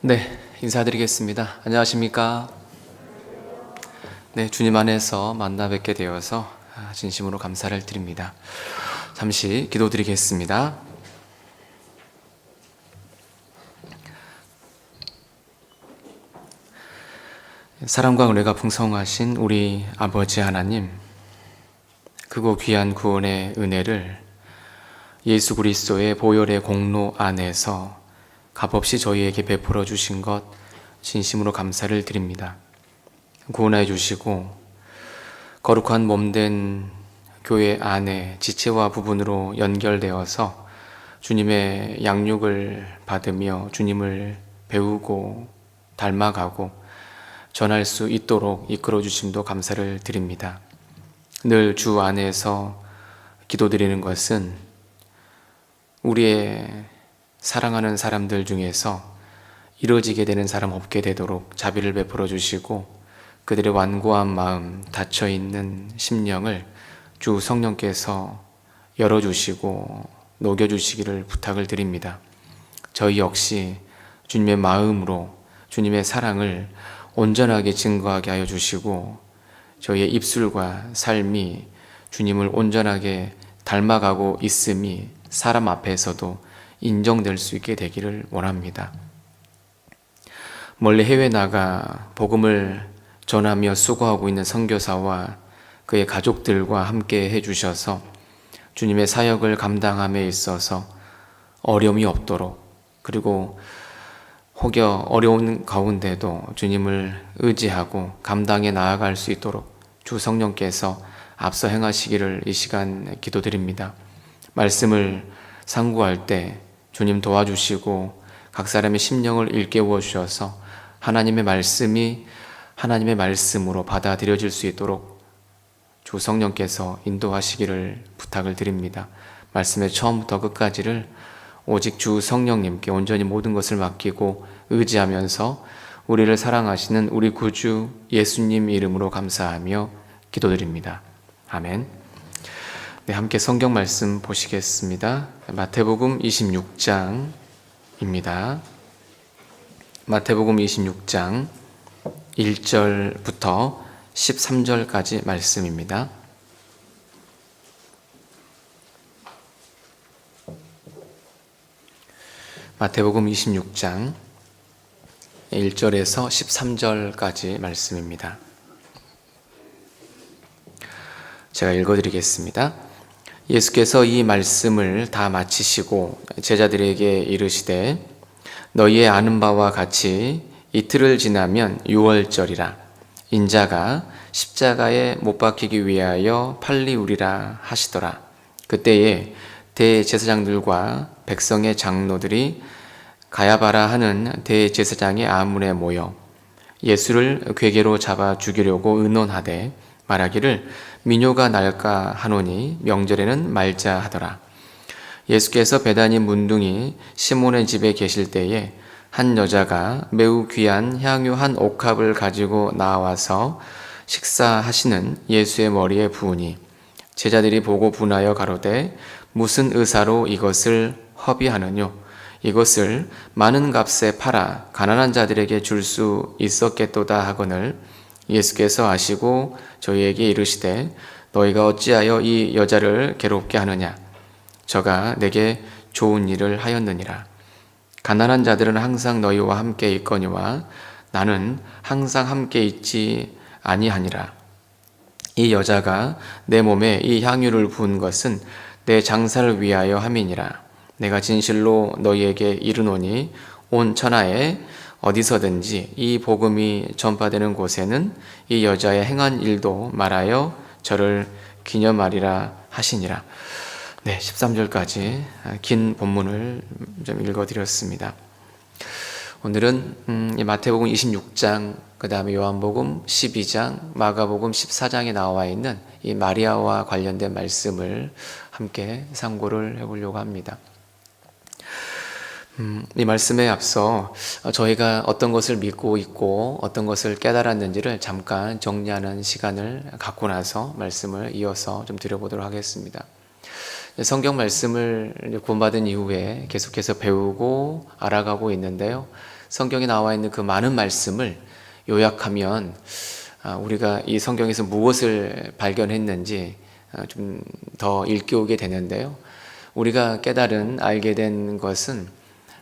네, 인사드리겠습니다. 안녕하십니까? 네, 주님 안에서 만나 뵙게 되어서 진심으로 감사를 드립니다. 잠시 기도드리겠습니다. 사랑과 은혜가 풍성하신 우리 아버지 하나님, 크고 귀한 구원의 은혜를 예수 그리스도의 보혈의 공로 안에서 값없이 저희에게 베풀어 주신 것 진심으로 감사를 드립니다. 구원해 주시고 거룩한 몸된 교회 안에 지체와 부분으로 연결되어서 주님의 양육을 받으며 주님을 배우고 닮아가고 전할 수 있도록 이끌어 주심도 감사를 드립니다. 늘 주 안에서 기도드리는 것은 우리의 사랑하는 사람들 중에서 이루어지게 되는 사람 없게 되도록 자비를 베풀어 주시고 그들의 완고한 마음, 닫혀있는 심령을 주 성령께서 열어주시고 녹여주시기를 부탁을 드립니다. 저희 역시 주님의 마음으로 주님의 사랑을 온전하게 증거하게 하여 주시고 저희의 입술과 삶이 주님을 온전하게 닮아가고 있음이 사람 앞에서도 인정될 수 있게 되기를 원합니다. 멀리 해외 나가 복음을 전하며 수고하고 있는 선교사와 그의 가족들과 함께 해주셔서 주님의 사역을 감당함에 있어서 어려움이 없도록, 그리고 혹여 어려운 가운데도 주님을 의지하고 감당해 나아갈 수 있도록 주 성령께서 앞서 행하시기를 이 시간 기도드립니다. 말씀을 상고할 때 주님 도와주시고 각 사람의 심령을 일깨워 주셔서 하나님의 말씀이 하나님의 말씀으로 받아들여질 수 있도록 주 성령께서 인도하시기를 부탁을 드립니다. 말씀의 처음부터 끝까지를 오직 주 성령님께 온전히 모든 것을 맡기고 의지하면서 우리를 사랑하시는 우리 구주 예수님 이름으로 감사하며 기도드립니다. 아멘. 네, 함께 성경 말씀 보시겠습니다. 마태복음 26장입니다. 마태복음 26장 1절부터 13절까지 말씀입니다. 마태복음 26장 1절에서 13절까지 말씀입니다. 제가 읽어드리겠습니다. 예수께서 이 말씀을 다 마치시고 제자들에게 이르시되 너희의 아는 바와 같이 이틀을 지나면 유월절이라 인자가 십자가에 못 박히기 위하여 팔리우리라 하시더라. 그때에 대제사장들과 백성의 장로들이 가야바라 하는 대제사장의 아문에 모여 예수를 궤계로 잡아 죽이려고 의논하되 말하기를 민요가 날까 하노니 명절에는 말자 하더라. 예수께서 베다니 문둥이 시몬의 집에 계실 때에 한 여자가 매우 귀한 향유 한 옥합을 가지고 나와서 식사하시는 예수의 머리에 부으니 제자들이 보고 분하여 가로되 무슨 의사로 이것을 허비하느뇨? 이것을 많은 값에 팔아 가난한 자들에게 줄 수 있었겠도다 하거늘 예수께서 아시고 저희에게 이르시되 너희가 어찌하여 이 여자를 괴롭게 하느냐? 저가 내게 좋은 일을 하였느니라. 가난한 자들은 항상 너희와 함께 있거니와 나는 항상 함께 있지 아니하니라. 이 여자가 내 몸에 이 향유를 부은 것은 내 장사를 위하여 함이니라. 내가 진실로 너희에게 이르노니 온 천하에 어디서든지 이 복음이 전파되는 곳에는 이 여자의 행한 일도 말하여 저를 기념하리라 하시니라. 네, 13절까지 긴 본문을 좀 읽어드렸습니다. 오늘은 마태복음 26장, 그 다음에 요한복음 12장, 마가복음 14장에 나와 있는 이 마리아와 관련된 말씀을 함께 상고를 해보려고 합니다. 이 말씀에 앞서 저희가 어떤 것을 믿고 있고 어떤 것을 깨달았는지를 잠깐 정리하는 시간을 갖고 나서 말씀을 이어서 좀 드려보도록 하겠습니다. 성경 말씀을 구원받은 이후에 계속해서 배우고 알아가고 있는데요. 성경에 나와 있는 그 많은 말씀을 요약하면 우리가 이 성경에서 무엇을 발견했는지 좀 더 일깨우게 되는데요. 우리가 깨달은 알게 된 것은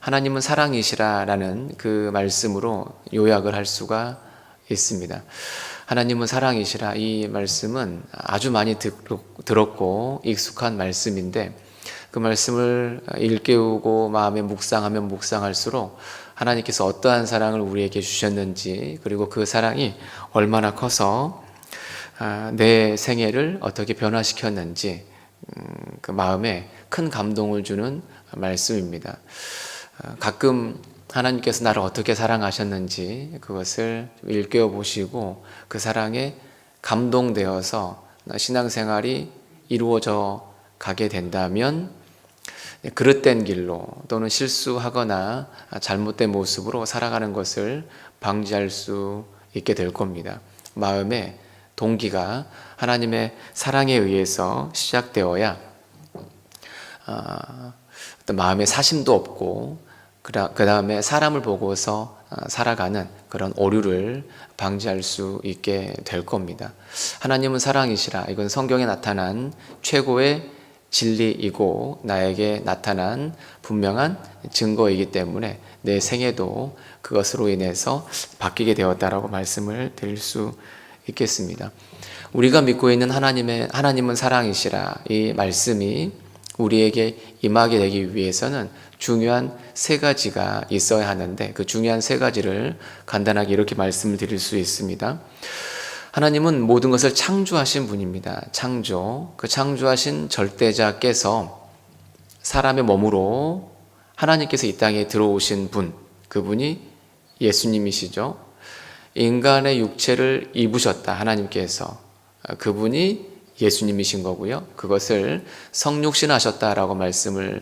하나님은 사랑이시라라는 그 말씀으로 요약을 할 수가 있습니다. 하나님은 사랑이시라, 이 말씀은 아주 많이 들었고 익숙한 말씀인데, 그 말씀을 일깨우고 마음에 묵상하면 묵상할수록 하나님께서 어떠한 사랑을 우리에게 주셨는지, 그리고 그 사랑이 얼마나 커서 내 생애를 어떻게 변화시켰는지 그 마음에 큰 감동을 주는 말씀입니다. 가끔 하나님께서 나를 어떻게 사랑하셨는지 그것을 일깨워 보시고 그 사랑에 감동되어서 신앙생활이 이루어져 가게 된다면 그릇된 길로 또는 실수하거나 잘못된 모습으로 살아가는 것을 방지할 수 있게 될 겁니다. 마음의 동기가 하나님의 사랑에 의해서 시작되어야 어떤 마음의 사심도 없고 그 다음에 사람을 보고서 살아가는 그런 오류를 방지할 수 있게 될 겁니다. 하나님은 사랑이시라, 이건 성경에 나타난 최고의 진리이고 나에게 나타난 분명한 증거이기 때문에 내 생애도 그것으로 인해서 바뀌게 되었다라고 말씀을 드릴 수 있겠습니다. 우리가 믿고 있는 하나님은 사랑이시라, 이 말씀이 우리에게 임하게 되기 위해서는 중요한 세 가지가 있어야 하는데, 그 중요한 세 가지를 간단하게 이렇게 말씀을 드릴 수 있습니다. 하나님은 모든 것을 창조하신 분입니다. 그 창조하신 절대자께서 사람의 몸으로 하나님께서 이 땅에 들어오신 분, 그분이 예수님이시죠. 인간의 육체를 입으셨다, 하나님께서. 그분이 예수님이신 거고요. 그것을 성육신하셨다라고 말씀을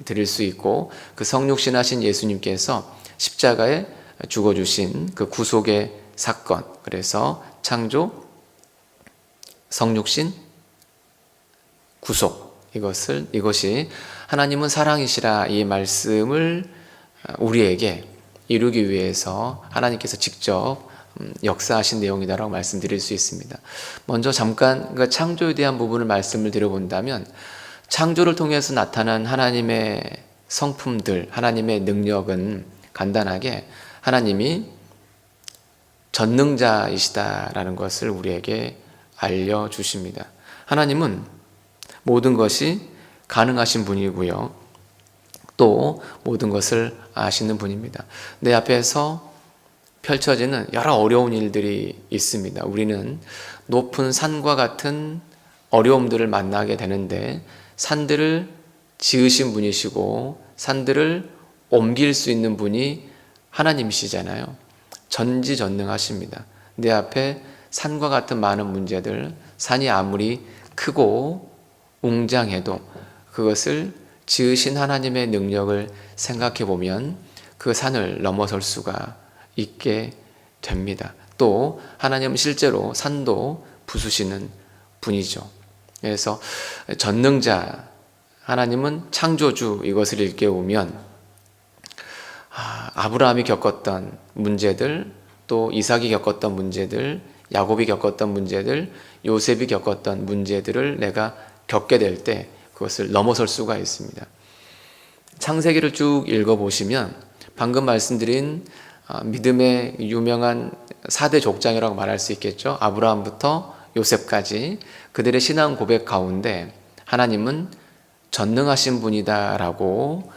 드릴 수 있고, 그 성육신하신 예수님께서 십자가에 죽어주신 그 구속의 사건, 그래서 창조, 성육신, 구속, 이것이 하나님은 사랑이시라, 이 말씀을 우리에게 이루기 위해서 하나님께서 직접 역사하신 내용이다라고 말씀드릴 수 있습니다. 먼저 잠깐 그 창조에 대한 부분을 말씀을 드려본다면, 창조를 통해서 나타난 하나님의 성품들, 하나님의 능력은 간단하게 하나님이 전능자이시다라는 것을 우리에게 알려주십니다. 하나님은 모든 것이 가능하신 분이고요, 또 모든 것을 아시는 분입니다. 내 앞에서 펼쳐지는 여러 어려운 일들이 있습니다. 우리는 높은 산과 같은 어려움들을 만나게 되는데, 산들을 지으신 분이시고 산들을 옮길 수 있는 분이 하나님이시잖아요. 전지전능하십니다. 내 앞에 산과 같은 많은 문제들, 산이 아무리 크고 웅장해도 그것을 지으신 하나님의 능력을 생각해 보면 그 산을 넘어설 수가 있게 됩니다. 또 하나님은 실제로 산도 부수시는 분이죠. 그래서 전능자 하나님은 창조주, 이것을 일깨우면 아브라함이 겪었던 문제들, 또 이삭이 겪었던 문제들, 야곱이 겪었던 문제들, 요셉이 겪었던 문제들을 내가 겪게 될 때 그것을 넘어설 수가 있습니다. 창세기를 쭉 읽어보시면 방금 말씀드린 믿음의 유명한 4대 족장이라고 말할 수 있겠죠. 아브라함부터 요셉까지 그들의 신앙 고백 가운데 하나님은 전능하신 분이다라고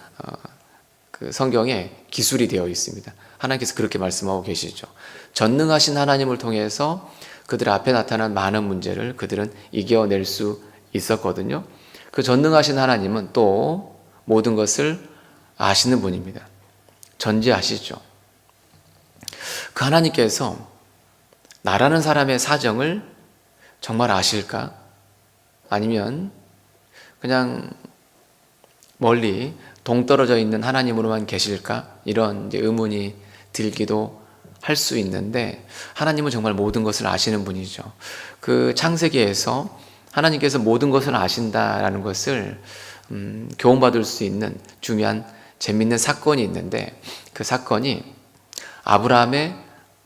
그 성경에 기술이 되어 있습니다. 하나님께서 그렇게 말씀하고 계시죠. 전능하신 하나님을 통해서 그들 앞에 나타난 많은 문제를 그들은 이겨낼 수 있었거든요. 그 전능하신 하나님은 또 모든 것을 아시는 분입니다. 전지아시죠. 그 하나님께서 나라는 사람의 사정을 정말 아실까? 아니면 그냥 멀리 동떨어져 있는 하나님으로만 계실까? 이런 이제 의문이 들기도 할 수 있는데, 하나님은 정말 모든 것을 아시는 분이죠. 그 창세기에서 하나님께서 모든 것을 아신다라는 것을 교훈받을 수 있는 중요한 재밌는 사건이 있는데 그 사건이 아브라함의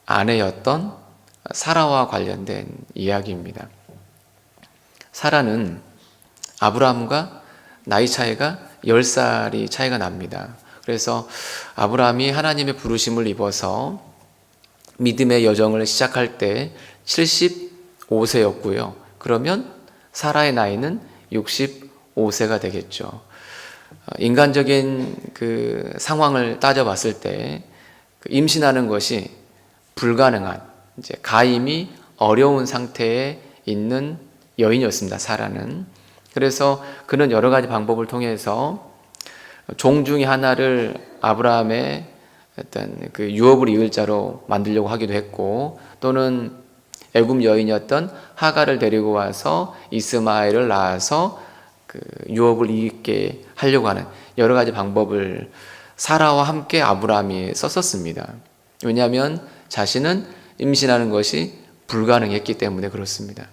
아내였던 사라와 관련된 이야기입니다. 사라는 아브라함과 나이 차이가 10살이 차이가 납니다. 그래서 아브라함이 하나님의 부르심을 입어서 믿음의 여정을 시작할 때 75세였고요. 그러면 사라의 나이는 65세가 되겠죠. 인간적인 그 상황을 따져봤을 때 임신하는 것이 불가능한, 이제 가임이 어려운 상태에 있는 여인이었습니다. 사라는. 그래서 그는 여러 가지 방법을 통해서 종 중에 하나를 아브라함의 어떤 그 유업을 이을 자로 만들려고 하기도 했고, 또는 애굽 여인이었던 하갈을 데리고 와서 이스마엘을 낳아서 그 유업을 이익게 하려고 하는 여러 가지 방법을 사라와 함께 아브라함이 썼었습니다. 왜냐하면 자신은 임신하는 것이 불가능했기 때문에 그렇습니다.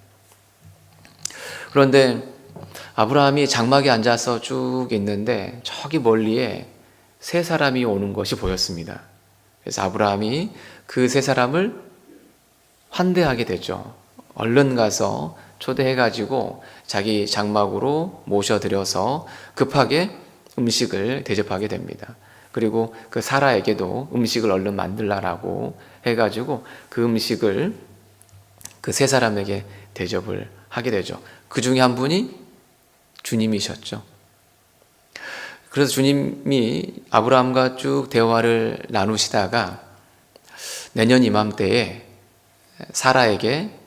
그런데 아브라함이 장막에 앉아서 쭉 있는데 저기 멀리에 세 사람이 오는 것이 보였습니다. 그래서 아브라함이 그 세 사람을 환대하게 되죠. 얼른 가서 초대해가지고 자기 장막으로 모셔드려서 급하게 음식을 대접하게 됩니다. 그리고 그 사라에게도 음식을 얼른 만들라라고 해가지고 그 음식을 그 세 사람에게 대접을 하게 되죠. 그 중에 한 분이 주님이셨죠. 그래서 주님이 아브라함과 쭉 대화를 나누시다가 내년 이맘때에 사라에게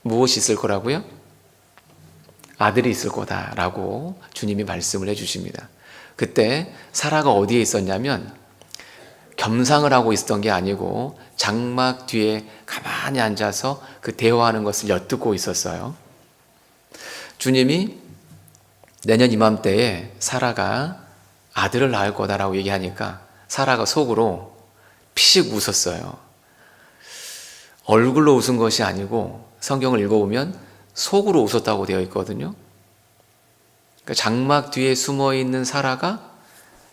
무엇이 있을 거라고요? 아들이 있을 거다라고 주님이 말씀을 해주십니다. 그때 사라가 어디에 있었냐면 겸상을 하고 있었던 게 아니고 장막 뒤에 가만히 앉아서 그 대화하는 것을 엿듣고 있었어요. 주님이 내년 이맘때에 사라가 아들을 낳을 거다라고 얘기하니까 사라가 속으로 피식 웃었어요. 얼굴로 웃은 것이 아니고 성경을 읽어보면 속으로 웃었다고 되어 있거든요. 그러니까 장막 뒤에 숨어 있는 사라가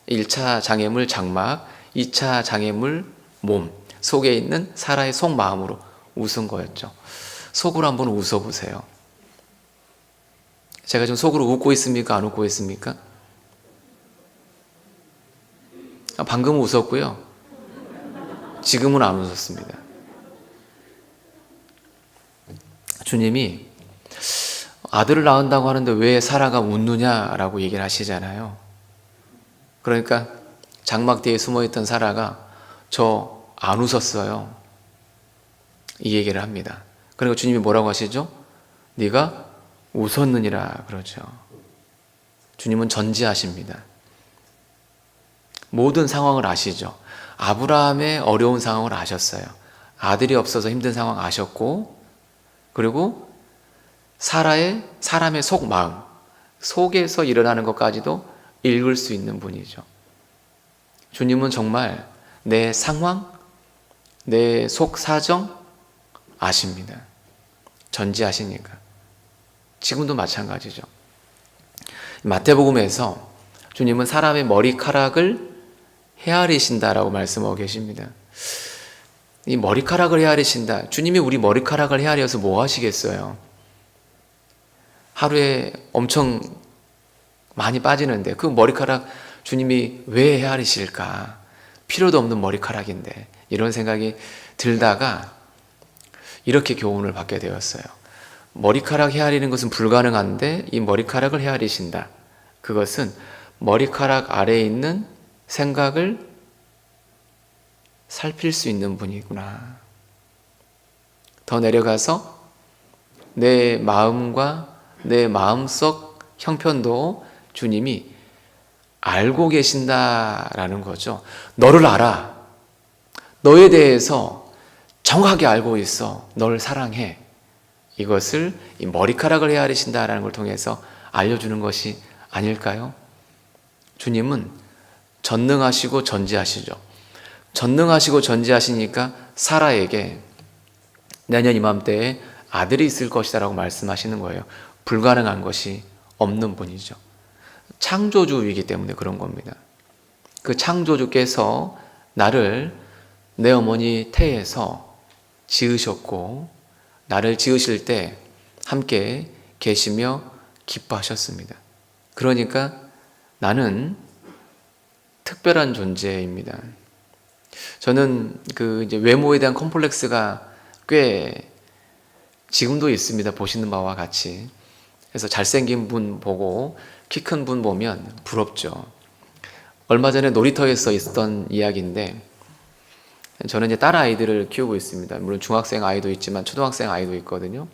1차 장애물 장막, 2차 장애물 몸 속에 있는 사라의 속마음으로 웃은 거였죠. 속으로 한번 웃어보세요. 제가 지금 속으로 웃고 있습니까? 안 웃고 있습니까? 방금은 웃었고요. 지금은 안 웃었습니다. 주님이 아들을 낳는다고 하는데 왜 사라가 웃느냐라고 얘기를 하시잖아요. 그러니까 장막 뒤에 숨어있던 사라가 저 안 웃었어요. 이 얘기를 합니다. 그러니까 주님이 뭐라고 하시죠? 네가 웃었느니라 그러죠. 주님은 전지하십니다. 모든 상황을 아시죠. 아브라함의 어려운 상황을 아셨어요. 아들이 없어서 힘든 상황 아셨고, 그리고 사람의 속마음, 속에서 일어나는 것까지도 읽을 수 있는 분이죠. 주님은 정말 내 상황, 내 속 사정 아십니다. 전지하시니까. 지금도 마찬가지죠. 마태복음에서 주님은 사람의 머리카락을 헤아리신다라고 말씀하고 계십니다. 이 머리카락을 헤아리신다. 주님이 우리 머리카락을 헤아려서 뭐 하시겠어요? 하루에 엄청 많이 빠지는데 그 머리카락 주님이 왜 헤아리실까? 필요도 없는 머리카락인데 이런 생각이 들다가 이렇게 교훈을 받게 되었어요. 머리카락 헤아리는 것은 불가능한데 이 머리카락을 헤아리신다. 그것은 머리카락 아래에 있는 생각을 살필 수 있는 분이구나. 더 내려가서 내 마음과 내 마음속 형편도 주님이 알고 계신다라는 거죠. 너를 알아. 너에 대해서 정확하게 알고 있어. 널 사랑해. 이것을 이 머리카락을 헤아리신다라는 걸 통해서 알려주는 것이 아닐까요? 주님은 전능하시고 전지하시죠. 전능하시고 전지하시니까 사라에게 내년 이맘때에 아들이 있을 것이다 라고 말씀하시는 거예요. 불가능한 것이 없는 분이죠. 창조주이기 때문에 그런 겁니다. 그 창조주께서 나를 내 어머니 태에서 지으셨고 나를 지으실 때 함께 계시며 기뻐하셨습니다. 그러니까 나는 특별한 존재입니다. 저는 이제 외모에 대한 컴플렉스가 꽤 지금도 있습니다. 보시는 바와 같이. 그래서 잘생긴 분 보고 키 큰 분 보면 부럽죠. 얼마 전에 놀이터에서 있었던 이야기인데, 저는 이제 딸 아이들을 키우고 있습니다. 물론 중학생 아이도 있지만 초등학생 아이도 있거든요.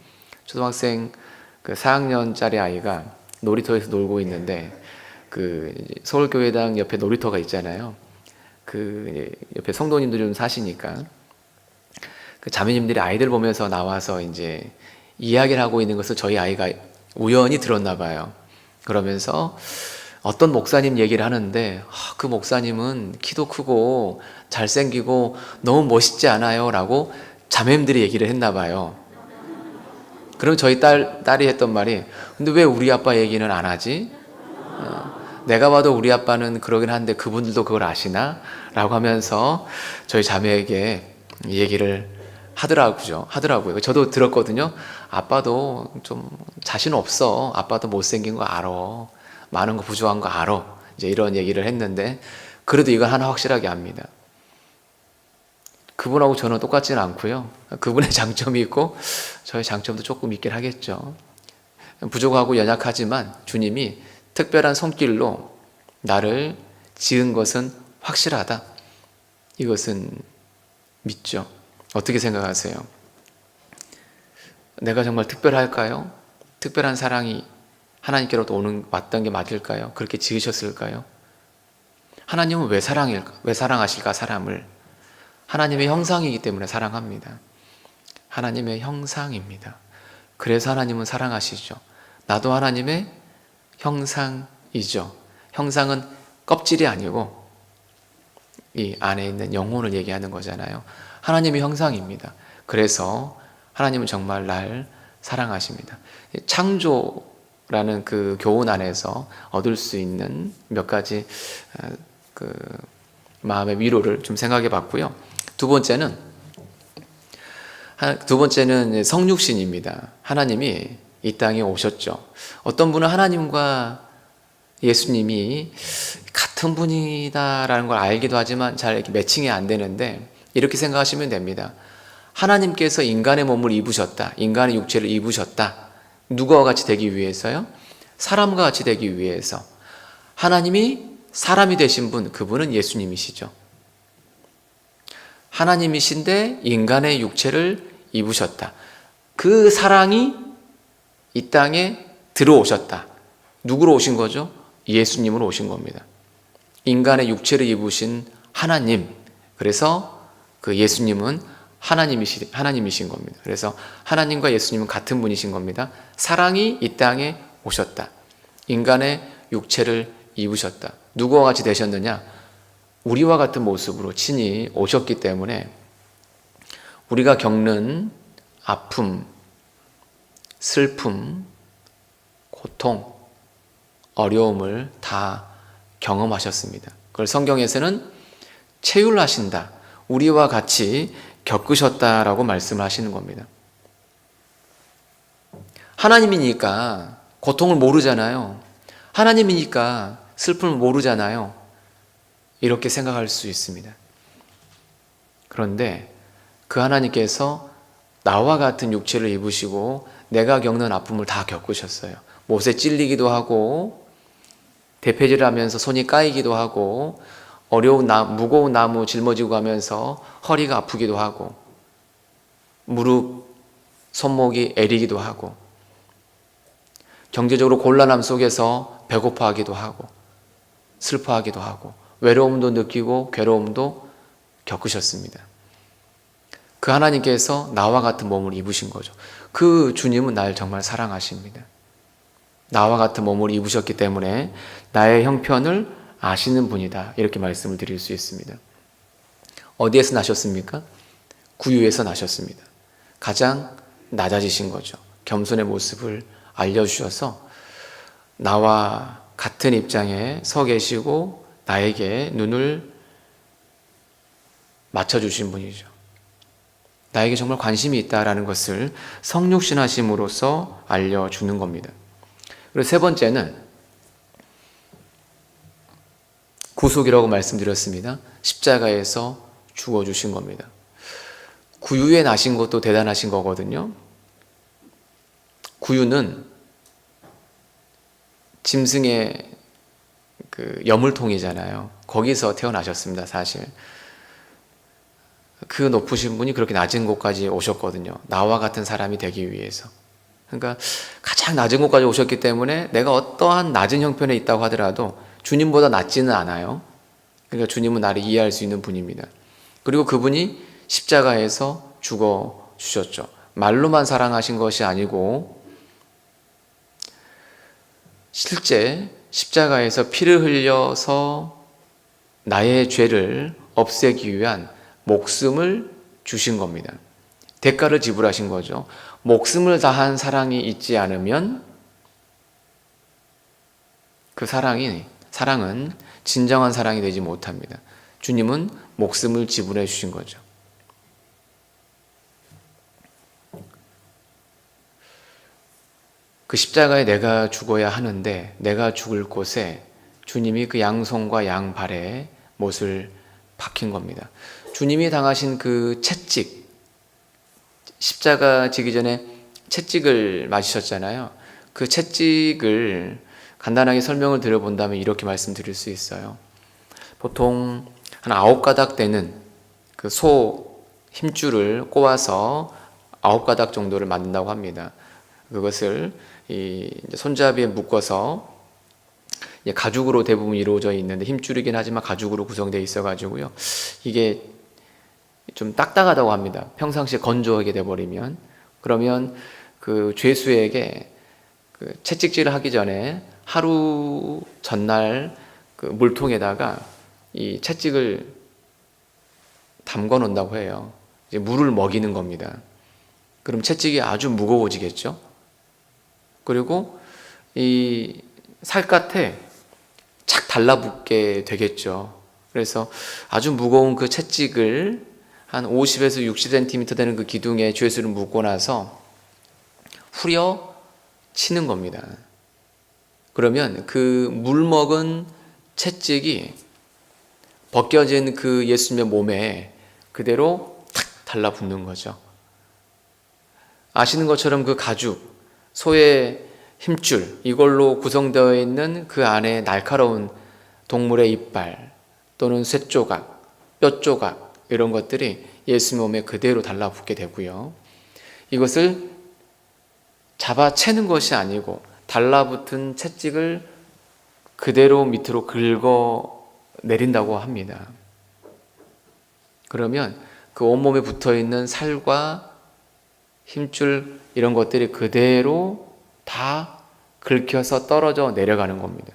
초등학생 4학년짜리 아이가 놀이터에서 놀고 있는데, 서울교회당 옆에 놀이터가 있잖아요. 옆에 성도님들 좀 사시니까 자매님들이 아이들 보면서 나와서 이제 이야기를 하고 있는 것을 저희 아이가 우연히 들었나 봐요. 그러면서 어떤 목사님 얘기를 하는데, 그 목사님은 키도 크고 잘생기고 너무 멋있지 않아요? 라고 자매님들이 얘기를 했나 봐요. 그럼 저희 딸이 했던 말이, 근데 왜 우리 아빠 얘기는 안 하지? 내가 봐도 우리 아빠는 그러긴 한데 그분들도 그걸 아시나? 라고 하면서 저희 자매에게 얘기를 하더라고요. 저도 들었거든요. 아빠도 좀 자신 없어. 아빠도 못생긴 거 알아. 많은 거 부족한 거 알아. 이제 이런 얘기를 했는데, 그래도 이건 하나 확실하게 압니다. 그분하고 저는 똑같지는 않고요. 그분의 장점이 있고 저의 장점도 조금 있긴 하겠죠. 부족하고 연약하지만 주님이 특별한 손길로 나를 지은 것은 확실하다. 이것은 믿죠. 어떻게 생각하세요? 내가 정말 특별할까요? 특별한 사랑이 하나님께로부터 왔던 게 맞을까요? 그렇게 지으셨을까요? 하나님은 왜 사랑하실까, 사람을? 하나님의 형상이기 때문에 사랑합니다. 하나님의 형상입니다. 그래서 하나님은 사랑하시죠. 나도 하나님의 형상이죠. 형상은 껍질이 아니고 이 안에 있는 영혼을 얘기하는 거잖아요. 하나님의 형상입니다. 그래서 하나님은 정말 날 사랑하십니다. 창조라는 그 교훈 안에서 얻을 수 있는 몇 가지 마음의 위로를 좀 생각해 봤고요. 두 번째는 성육신입니다. 하나님이 이 땅에 오셨죠. 어떤 분은 하나님과 예수님이 같은 분이다라는 걸 알기도 하지만 잘 이렇게 매칭이 안 되는데, 이렇게 생각하시면 됩니다. 하나님께서 인간의 몸을 입으셨다. 인간의 육체를 입으셨다. 누구와 같이 되기 위해서요? 사람과 같이 되기 위해서. 하나님이 사람이 되신 분, 그분은 예수님이시죠. 하나님이신데 인간의 육체를 입으셨다. 그 사랑이 이 땅에 들어오셨다. 누구로 오신 거죠? 예수님으로 오신 겁니다. 인간의 육체를 입으신 하나님. 그래서 그 예수님은 하나님이신 겁니다. 그래서 하나님과 예수님은 같은 분이신 겁니다. 사랑이 이 땅에 오셨다. 인간의 육체를 입으셨다. 누구와 같이 되셨느냐? 우리와 같은 모습으로 친히 오셨기 때문에 우리가 겪는 아픔, 슬픔, 고통, 어려움을 다 경험하셨습니다. 그걸 성경에서는 체휼하신다. 우리와 같이 겪으셨다라고 말씀을 하시는 겁니다. 하나님이니까 고통을 모르잖아요. 하나님이니까 슬픔을 모르잖아요. 이렇게 생각할 수 있습니다. 그런데 그 하나님께서 나와 같은 육체를 입으시고 내가 겪는 아픔을 다 겪으셨어요. 못에 찔리기도 하고 대패질하면서 손이 까이기도 하고 무거운 나무 짊어지고 가면서 허리가 아프기도 하고 무릎, 손목이 애리기도 하고 경제적으로 곤란함 속에서 배고파하기도 하고 슬퍼하기도 하고 외로움도 느끼고 괴로움도 겪으셨습니다. 그 하나님께서 나와 같은 몸을 입으신 거죠. 그 주님은 날 정말 사랑하십니다. 나와 같은 몸을 입으셨기 때문에 나의 형편을 아시는 분이다. 이렇게 말씀을 드릴 수 있습니다. 어디에서 나셨습니까? 구유에서 나셨습니다. 가장 낮아지신 거죠. 겸손의 모습을 알려주셔서 나와 같은 입장에 서 계시고 나에게 눈을 맞춰주신 분이죠. 나에게 정말 관심이 있다라는 것을 성육신하심으로써 알려주는 겁니다. 그리고 세 번째는 구속이라고 말씀드렸습니다. 십자가에서 죽어주신 겁니다. 구유에 나신 것도 대단하신 거거든요. 구유는 짐승의 그 여물통이잖아요. 거기서 태어나셨습니다, 사실. 그 높으신 분이 그렇게 낮은 곳까지 오셨거든요. 나와 같은 사람이 되기 위해서. 그러니까 가장 낮은 곳까지 오셨기 때문에 내가 어떠한 낮은 형편에 있다고 하더라도 주님보다 낮지는 않아요. 그러니까 주님은 나를 이해할 수 있는 분입니다. 그리고 그분이 십자가에서 죽어 주셨죠. 말로만 사랑하신 것이 아니고 실제 십자가에서 피를 흘려서 나의 죄를 없애기 위한 목숨을 주신 겁니다. 대가를 지불하신 거죠. 목숨을 다한 사랑이 있지 않으면 그 사랑은 진정한 사랑이 되지 못합니다. 주님은 목숨을 지불해 주신 거죠. 그 십자가에 내가 죽어야 하는데 내가 죽을 곳에 주님이 그 양손과 양발에 못을 박힌 겁니다. 주님이 당하신 그 채찍, 십자가 지기 전에 채찍을 맞으셨잖아요. 그 채찍을 간단하게 설명을 드려본다면 이렇게 말씀드릴 수 있어요. 보통 한 9가닥 되는 그 소 힘줄을 꼬아서 9가닥 정도를 만든다고 합니다. 그것을 이 손잡이에 묶어서 가죽으로 대부분 이루어져 있는데 힘줄이긴 하지만 가죽으로 구성되어 있어가지고요. 이게 좀 딱딱하다고 합니다. 평상시에 건조하게 돼버리면. 그러면 그 죄수에게 그 채찍질을 하기 전에 하루 전날 그 물통에다가 이 채찍을 담궈 놓는다고 해요. 이제 물을 먹이는 겁니다. 그럼 채찍이 아주 무거워지겠죠? 그리고 이 살갗에 착 달라붙게 되겠죠. 그래서 아주 무거운 그 채찍을 한 50에서 60cm 되는 그 기둥에 죄수를 묶고 나서 후려 치는 겁니다. 그러면 그 물먹은 채찍이 벗겨진 그 예수님의 몸에 그대로 탁 달라붙는 거죠. 아시는 것처럼 그 가죽, 소의 힘줄, 이걸로 구성되어 있는 그 안에 날카로운 동물의 이빨 또는 쇠조각, 뼈조각 이런 것들이 예수님 몸에 그대로 달라붙게 되고요. 이것을 잡아채는 것이 아니고 달라붙은 채찍을 그대로 밑으로 긁어 내린다고 합니다. 그러면 그 온몸에 붙어있는 살과 힘줄 이런 것들이 그대로 다 긁혀서 떨어져 내려가는 겁니다.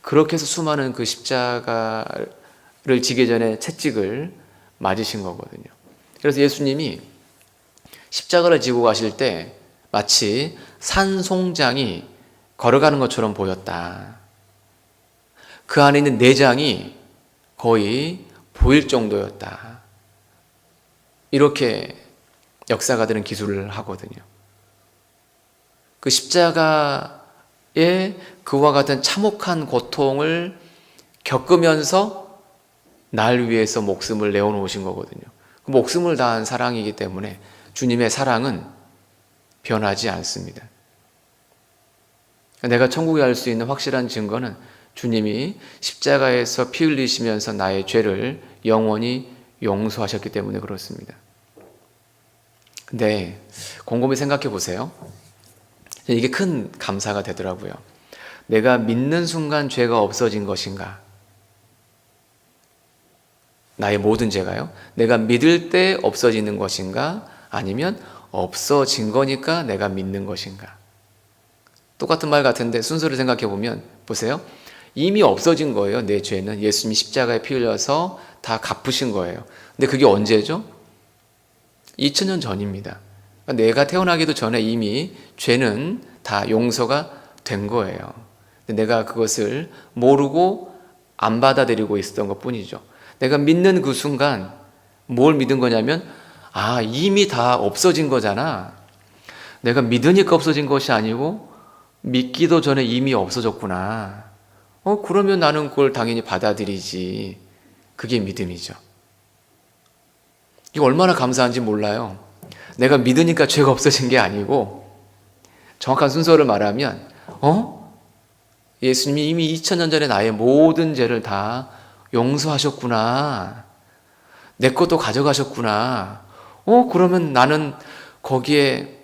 그렇게 해서 수많은 그 십자가를 지기 전에 채찍을 맞으신 거거든요. 그래서 예수님이 십자가를 지고 가실 때 마치 산송장이 걸어가는 것처럼 보였다. 그 안에 있는 내장이 거의 보일 정도였다. 이렇게 역사가들은 기술을 하거든요. 그 십자가의 그와 같은 참혹한 고통을 겪으면서 날 위해서 목숨을 내어놓으신 거거든요. 그 목숨을 다한 사랑이기 때문에 주님의 사랑은 변하지 않습니다. 내가 천국에 갈 수 있는 확실한 증거는 주님이 십자가에서 피 흘리시면서 나의 죄를 영원히 용서하셨기 때문에 그렇습니다. 근데 곰곰이 생각해 보세요. 이게 큰 감사가 되더라고요. 내가 믿는 순간 죄가 없어진 것인가? 나의 모든 죄가요? 내가 믿을 때 없어지는 것인가? 아니면 없어진 거니까 내가 믿는 것인가? 똑같은 말 같은데 순서를 생각해 보면 보세요. 이미 없어진 거예요. 내 죄는 예수님이 십자가에 피 흘려서 다 갚으신 거예요. 근데 그게 언제죠? 2000년 전입니다. 내가 태어나기도 전에 이미 죄는 다 용서가 된 거예요. 내가 그것을 모르고 안 받아들이고 있었던 것 뿐이죠. 내가 믿는 그 순간 뭘 믿은 거냐면, 이미 다 없어진 거잖아. 내가 믿으니까 없어진 것이 아니고 믿기도 전에 이미 없어졌구나. 그러면 나는 그걸 당연히 받아들이지. 그게 믿음이죠. 이거 얼마나 감사한지 몰라요. 내가 믿으니까 죄가 없어진 게 아니고, 정확한 순서를 말하면 예수님이 이미 2000년 전에 나의 모든 죄를 다 용서하셨구나. 내 것도 가져가셨구나. 그러면 나는 거기에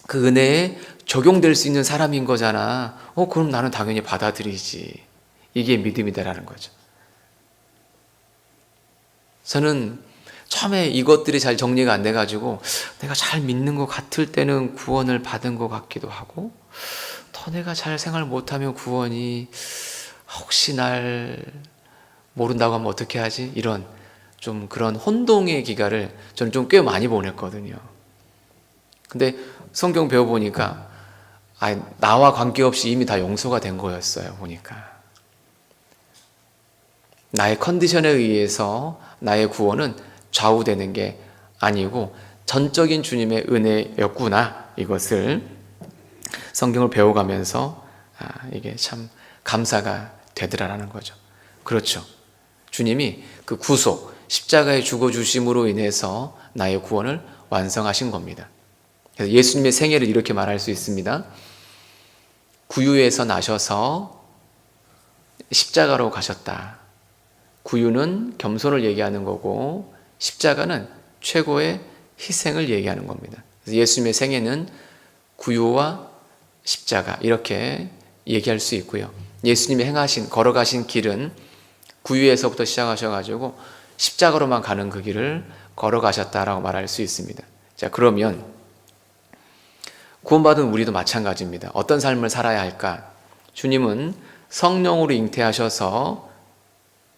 그 은혜에 적용될 수 있는 사람인 거잖아. 그럼 나는 당연히 받아들이지. 이게 믿음이다라는 거죠. 저는 처음에 이것들이 잘 정리가 안 돼가지고 내가 잘 믿는 것 같을 때는 구원을 받은 것 같기도 하고, 더 내가 잘 생활 못하면 구원이 혹시 날 모른다고 하면 어떻게 하지? 이런 좀 그런 혼동의 기간을 저는 좀 꽤 많이 보냈거든요. 근데 성경 배워보니까 나와 관계없이 이미 다 용서가 된 거였어요. 보니까 나의 컨디션에 의해서 나의 구원은 좌우되는 게 아니고 전적인 주님의 은혜였구나. 이것을 성경을 배워가면서 이게 참 감사가 되더라라는 거죠. 그렇죠. 주님이 그 구속, 십자가에 죽어주심으로 인해서 나의 구원을 완성하신 겁니다. 그래서 예수님의 생애를 이렇게 말할 수 있습니다. 구유에서 나셔서 십자가로 가셨다. 구유는 겸손을 얘기하는 거고 십자가는 최고의 희생을 얘기하는 겁니다. 그래서 예수님의 생애는 구유와 십자가 이렇게 얘기할 수 있고요. 예수님이 걸어가신 길은 구유에서부터 시작하셔가지고 십자가로만 가는 그 길을 걸어가셨다라고 말할 수 있습니다. 자, 그러면 구원받은 우리도 마찬가지입니다. 어떤 삶을 살아야 할까? 주님은 성령으로 잉태하셔서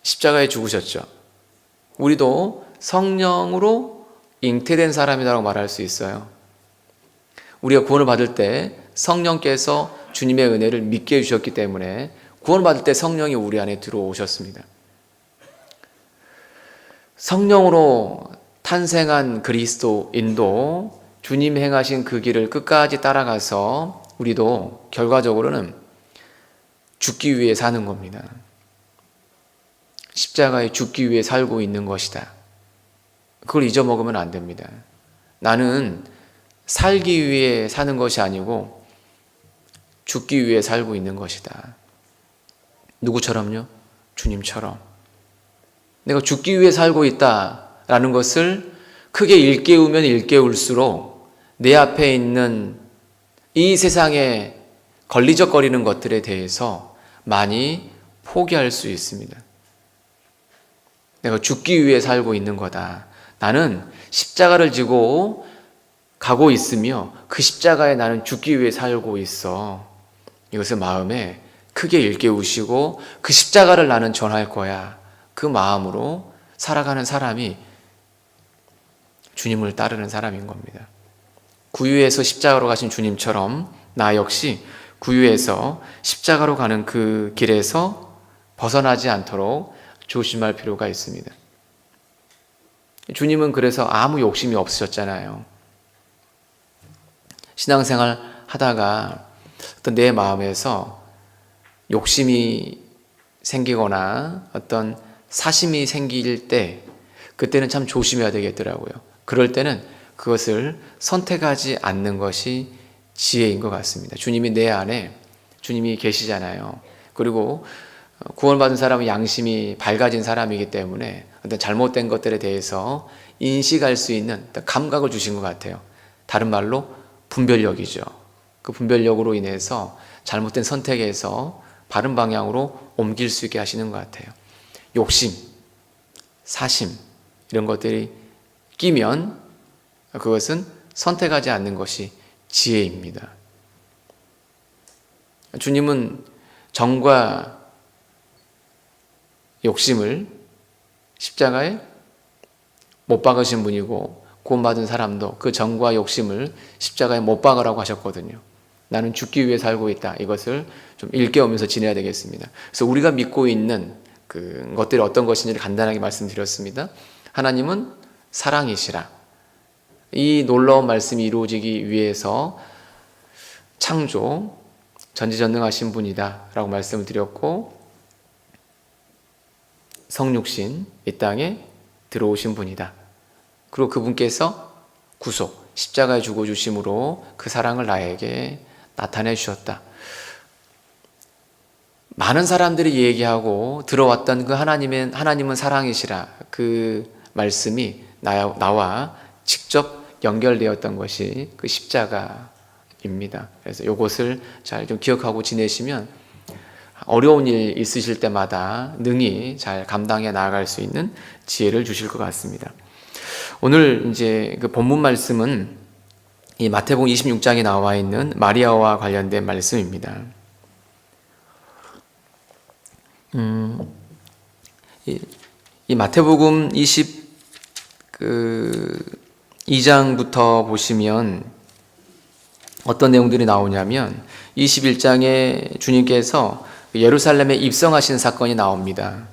십자가에 죽으셨죠. 우리도 성령으로 잉태된 사람이라고 말할 수 있어요. 우리가 구원을 받을 때 성령께서 주님의 은혜를 믿게 해주셨기 때문에 구원을 받을 때 성령이 우리 안에 들어오셨습니다. 성령으로 탄생한 그리스도인도 주님 행하신 그 길을 끝까지 따라가서 우리도 결과적으로는 죽기 위해 사는 겁니다. 십자가에 죽기 위해 살고 있는 것이다. 그걸 잊어먹으면 안 됩니다. 나는 살기 위해 사는 것이 아니고 죽기 위해 살고 있는 것이다. 누구처럼요? 주님처럼. 내가 죽기 위해 살고 있다라는 것을 크게 일깨우면 일깨울수록 내 앞에 있는 이 세상에 걸리적거리는 것들에 대해서 많이 포기할 수 있습니다. 내가 죽기 위해 살고 있는 거다. 나는 십자가를 지고 가고 있으며 그 십자가에 나는 죽기 위해 살고 있어. 이것을 마음에 크게 일깨우시고 그 십자가를 나는 전할 거야. 그 마음으로 살아가는 사람이 주님을 따르는 사람인 겁니다. 구유에서 십자가로 가신 주님처럼 나 역시 구유에서 십자가로 가는 그 길에서 벗어나지 않도록 조심할 필요가 있습니다. 주님은 그래서 아무 욕심이 없으셨잖아요. 신앙생활 하다가 어떤 내 마음에서 욕심이 생기거나 어떤 사심이 생길 때 그때는 참 조심해야 되겠더라고요. 그럴 때는 그것을 선택하지 않는 것이 지혜인 것 같습니다. 주님이 내 안에 주님이 계시잖아요. 그리고 구원받은 사람은 양심이 밝아진 사람이기 때문에 어떤 잘못된 것들에 대해서 인식할 수 있는 감각을 주신 것 같아요. 다른 말로 분별력이죠. 그 분별력으로 인해서 잘못된 선택에서 바른 방향으로 옮길 수 있게 하시는 것 같아요. 욕심, 사심 이런 것들이 끼면 그것은 선택하지 않는 것이 지혜입니다. 주님은 정과 욕심을 십자가에 못 박으신 분이고 구원받은 사람도 그 정과 욕심을 십자가에 못 박으라고 하셨거든요. 나는 죽기 위해 살고 있다. 이것을 좀 일깨우면서 지내야 되겠습니다. 그래서 우리가 믿고 있는 그 것들이 어떤 것인지를 간단하게 말씀드렸습니다. 하나님은 사랑이시라. 이 놀라운 말씀이 이루어지기 위해서 창조, 전지전능하신 분이다 라고 말씀을 드렸고, 성육신, 이 땅에 들어오신 분이다. 그리고 그분께서 구속, 십자가에 죽어주심으로 그 사랑을 나에게 나타내 주셨다. 많은 사람들이 얘기하고 들어왔던 그 하나님은 사랑이시라, 그 말씀이 나와 직접 연결되었던 것이 그 십자가입니다. 그래서 이것을 잘 좀 기억하고 지내시면 어려운 일 있으실 때마다 능히 잘 감당해 나아갈 수 있는 지혜를 주실 것 같습니다. 오늘 이제 그 본문 말씀은 이 마태복음 26장에 나와 있는 마리아와 관련된 말씀입니다. 이 마태복음 22장부터 보시면 어떤 내용들이 나오냐면 21장에 주님께서 예루살렘에 입성하신 사건이 나옵니다.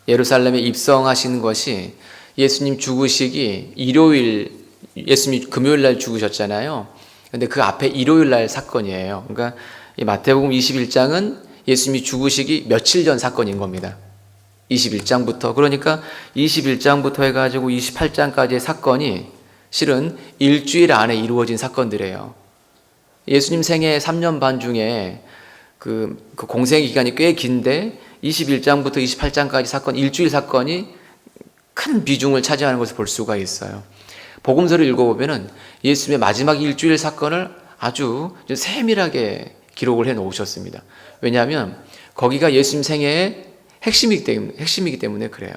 예루살렘에 입성하신 것이 예수님 죽으시기 예수님이 금요일 날 죽으셨잖아요. 근데 그 앞에 일요일 날 사건이에요. 그러니까 이 마태복음 21장은 예수님이 죽으시기 며칠 전 사건인 겁니다. 21장부터. 그러니까 21장부터 해가지고 28장까지의 사건이 실은 일주일 안에 이루어진 사건들이에요. 예수님 생애 3년 반 중에 그 공생 기간이 꽤 긴데 21장부터 28장까지 사건, 일주일 사건이 큰 비중을 차지하는 것을 볼 수가 있어요. 복음서를 읽어보면은 예수님의 마지막 일주일 사건을 아주 세밀하게 기록을 해 놓으셨습니다. 왜냐하면 거기가 예수님 생애의 핵심이기 때문에 그래요.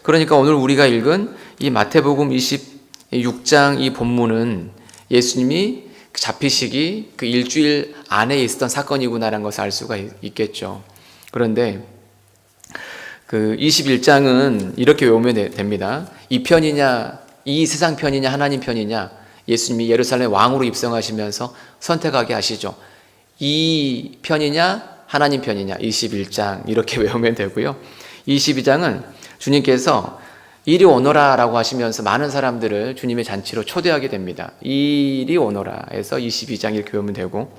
그러니까 오늘 우리가 읽은 이 마태복음 26장 이 본문은 예수님이 잡히시기 그 일주일 안에 있었던 사건이구나라는 것을 알 수가 있겠죠. 그런데 그 21장은 이렇게 외우면 됩니다. 이 편이냐, 이 세상 편이냐, 하나님 편이냐, 예수님이 예루살렘 왕으로 입성하시면서 선택하게 하시죠. 이 편이냐, 하나님 편이냐, 21장 이렇게 외우면 되고요. 22장은 주님께서 이리 오너라 라고 하시면서 많은 사람들을 주님의 잔치로 초대하게 됩니다. 이리 오너라 해서 22장 이렇게 외우면 되고,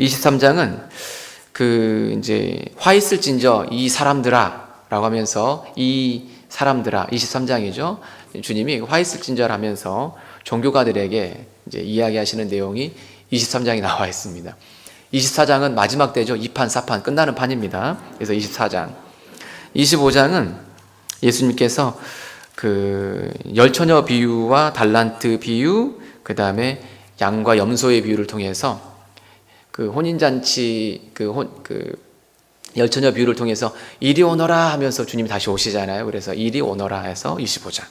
23장은 이제 화 있을진저 이 사람들아 라고 하면서 이 사람들아, 23장이죠. 주님이 화 있을진저 하면서 종교가들에게 이제 이야기하시는 내용이 23장에 나와 있습니다. 24장은 마지막 때죠. 2판, 4판 끝나는 판입니다. 그래서 24장. 25장은 예수님께서 그 열처녀 비유와 달란트 비유, 그 다음에 양과 염소의 비유를 통해서 그 혼인잔치, 열처녀 비유를 통해서 이리 오너라 하면서 주님이 다시 오시잖아요. 그래서 이리 오너라 해서 25장.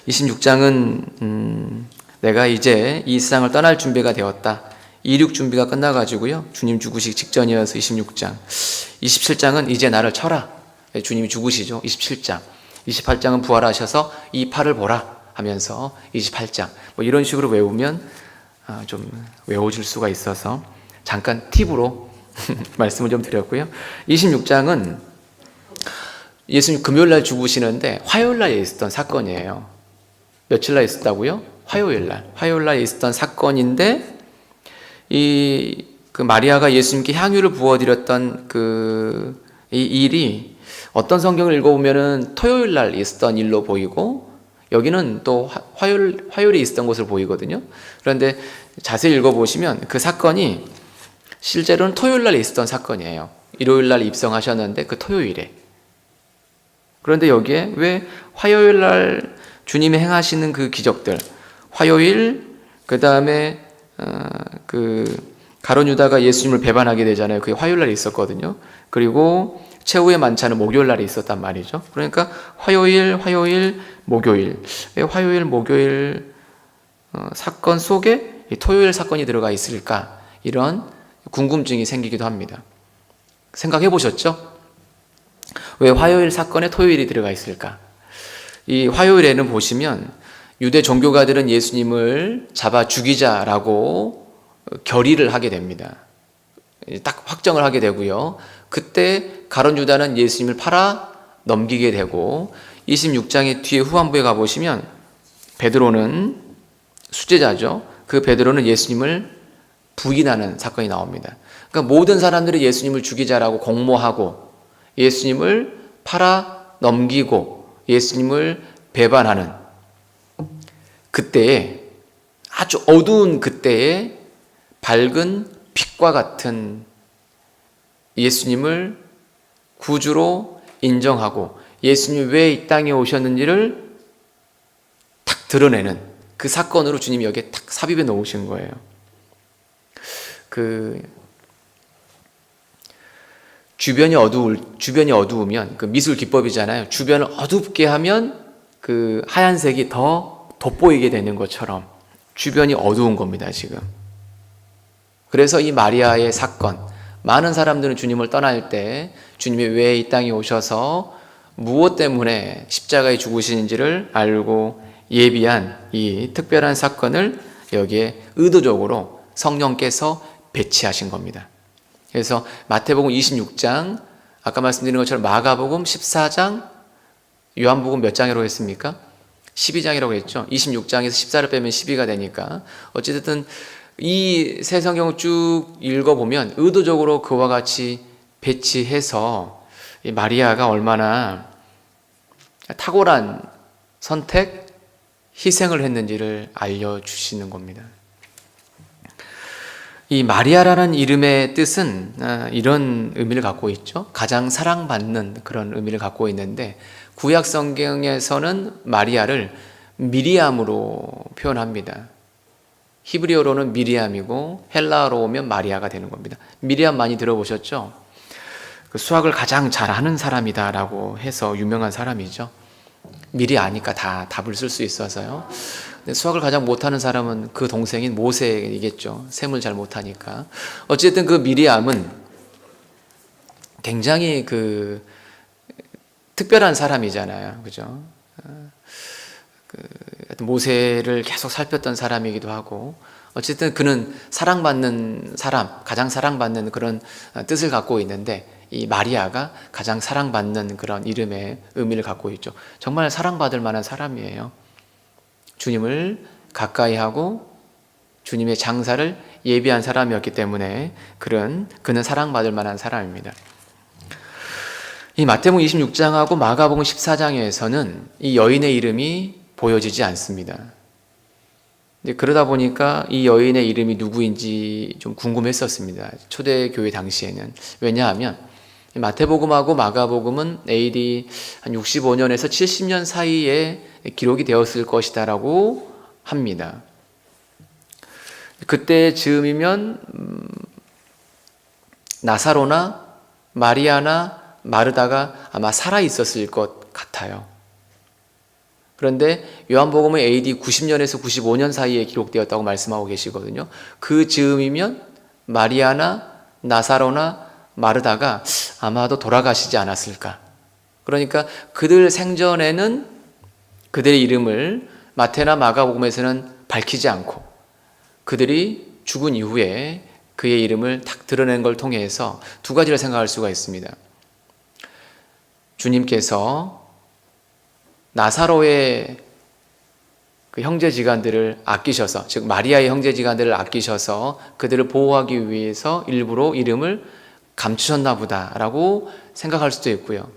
26장은 내가 이제 이 세상을 떠날 준비가 되었다. 이륙 준비가 끝나가지고요. 주님 죽으시기 직전이어서 26장. 27장은 이제 나를 쳐라. 주님이 죽으시죠. 27장. 28장은 부활하셔서 이 팔을 보라 하면서 28장. 뭐 이런 식으로 외우면 좀 외워질 수가 있어서 잠깐 팁으로 말씀을 좀 드렸고요. 26장은 예수님 금요일 날 죽으시는데 화요일 날에 있었던 사건이에요. 며칠 날 있었다고요? 화요일 날에 있었던 사건인데 그 마리아가 예수님께 향유를 부어드렸던 이 일이 어떤 성경을 읽어보면은 토요일 날 있었던 일로 보이고 여기는 또 화요일에 있었던 것으로 보이거든요. 그런데 자세히 읽어보시면 그 사건이 실제로는 토요일 날 있었던 사건이에요. 일요일 날 입성하셨는데 그 토요일에. 그런데 여기에 왜 화요일 날 주님이 행하시는 그 기적들, 화요일, 그 다음에 가룟 유다가 예수님을 배반하게 되잖아요. 그게 화요일 날에 있었거든요. 그리고 최후의 만찬은 목요일 날에 있었단 말이죠. 그러니까 화요일, 목요일. 왜 화요일, 목요일 사건 속에 토요일 사건이 들어가 있을까? 이런 궁금증이 생기기도 합니다. 생각해 보셨죠? 왜 화요일 사건에 토요일이 들어가 있을까? 이 화요일에는 보시면 유대 종교가들은 예수님을 잡아 죽이자라고 결의를 하게 됩니다. 딱 확정을 하게 되고요. 그때 가룟 유다는 예수님을 팔아 넘기게 되고 26장의 뒤에 후반부에 가보시면 베드로는 수제자죠. 그 베드로는 예수님을 부인하는 사건이 나옵니다. 그러니까 모든 사람들이 예수님을 죽이자라고 공모하고 예수님을 팔아 넘기고 예수님을 배반하는 그때에, 아주 어두운 그때에 밝은 빛과 같은 예수님을 구주로 인정하고 예수님이 왜 이 땅에 오셨는지를 탁 드러내는 그 사건으로 주님이 여기에 탁 삽입해 놓으신 거예요. 주변이 어두우면 그 미술 기법이잖아요. 주변을 어둡게 하면 그 하얀색이 더 돋보이게 되는 것처럼 주변이 어두운 겁니다, 지금. 그래서 이 마리아의 사건, 많은 사람들은 주님을 떠날 때 주님이 왜 이 땅에 오셔서 무엇 때문에 십자가에 죽으시는지를 알고 예비한 이 특별한 사건을 여기에 의도적으로 성령께서 배치하신 겁니다. 그래서 마태복음 26장, 아까 말씀드린 것처럼 마가복음 14장, 요한복음 몇 장이라고 했습니까? 12장이라고 했죠. 26장에서 14를 빼면 12가 되니까 어쨌든 이 새 성경을 쭉 읽어보면 의도적으로 그와 같이 배치해서 이 마리아가 얼마나 탁월한 선택, 희생을 했는지를 알려주시는 겁니다. 이 마리아라는 이름의 뜻은 이런 의미를 갖고 있죠. 가장 사랑받는 그런 의미를 갖고 있는데 구약 성경에서는 마리아를 미리암으로 표현합니다. 히브리어로는 미리암이고 헬라어로 오면 마리아가 되는 겁니다. 미리암 많이 들어보셨죠? 그 수학을 가장 잘하는 사람이다라고 해서 유명한 사람이죠. 미리 아니까 다 답을 쓸 수 있어서요. 근데 수학을 가장 못하는 사람은 그 동생인 모세이겠죠. 셈을 잘 못하니까. 어쨌든 그 미리암은 굉장히 그 특별한 사람이잖아요. 그죠? 모세를 계속 살폈던 사람이기도 하고 어쨌든 그는 사랑받는 사람, 가장 사랑받는 그런 뜻을 갖고 있는데 이 마리아가 가장 사랑받는 그런 이름의 의미를 갖고 있죠. 정말 사랑받을 만한 사람이에요. 주님을 가까이 하고 주님의 장사를 예비한 사람이었기 때문에 그는 사랑받을 만한 사람입니다. 이 마태복음 26장하고 마가복음 14장에서는 이 여인의 이름이 보여지지 않습니다. 그러다 보니까 이 여인의 이름이 누구인지 좀 궁금했었습니다. 초대교회 당시에는. 왜냐하면 마태복음하고 마가복음은 AD 한 65년에서 70년 사이에 기록이 되었을 것이다라고 합니다. 그때 즈음이면 나사로나 마리아나 마르다가 아마 살아 있었을 것 같아요. 그런데 요한복음은 AD 90년에서 95년 사이에 기록되었다고 말씀하고 계시거든요. 그 즈음이면 마리아나 나사로나 마르다가 아마도 돌아가시지 않았을까. 그러니까 그들 생전에는 그들의 이름을 마태나 마가복음에서는 밝히지 않고 그들이 죽은 이후에 그의 이름을 탁 드러낸 걸 통해서 두 가지를 생각할 수가 있습니다. 주님께서 나사로의 그 형제지간들을 아끼셔서, 즉 마리아의 형제지간들을 아끼셔서 그들을 보호하기 위해서 일부러 이름을 감추셨나 보다라고 생각할 수도 있고요.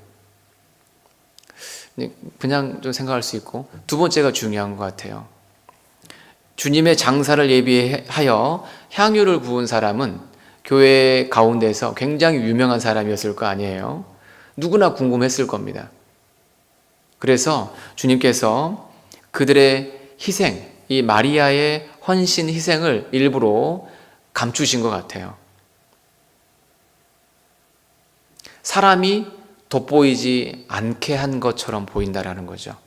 그냥 좀 생각할 수 있고, 두 번째가 중요한 것 같아요. 주님의 장사를 예비하여 향유를 부은 사람은 교회 가운데서 굉장히 유명한 사람이었을 거 아니에요. 누구나 궁금했을 겁니다. 그래서 주님께서 그들의 희생, 이 마리아의 헌신 희생을 일부러 감추신 것 같아요. 사람이 돋보이지 않게 한 것처럼 보인다라는 거죠.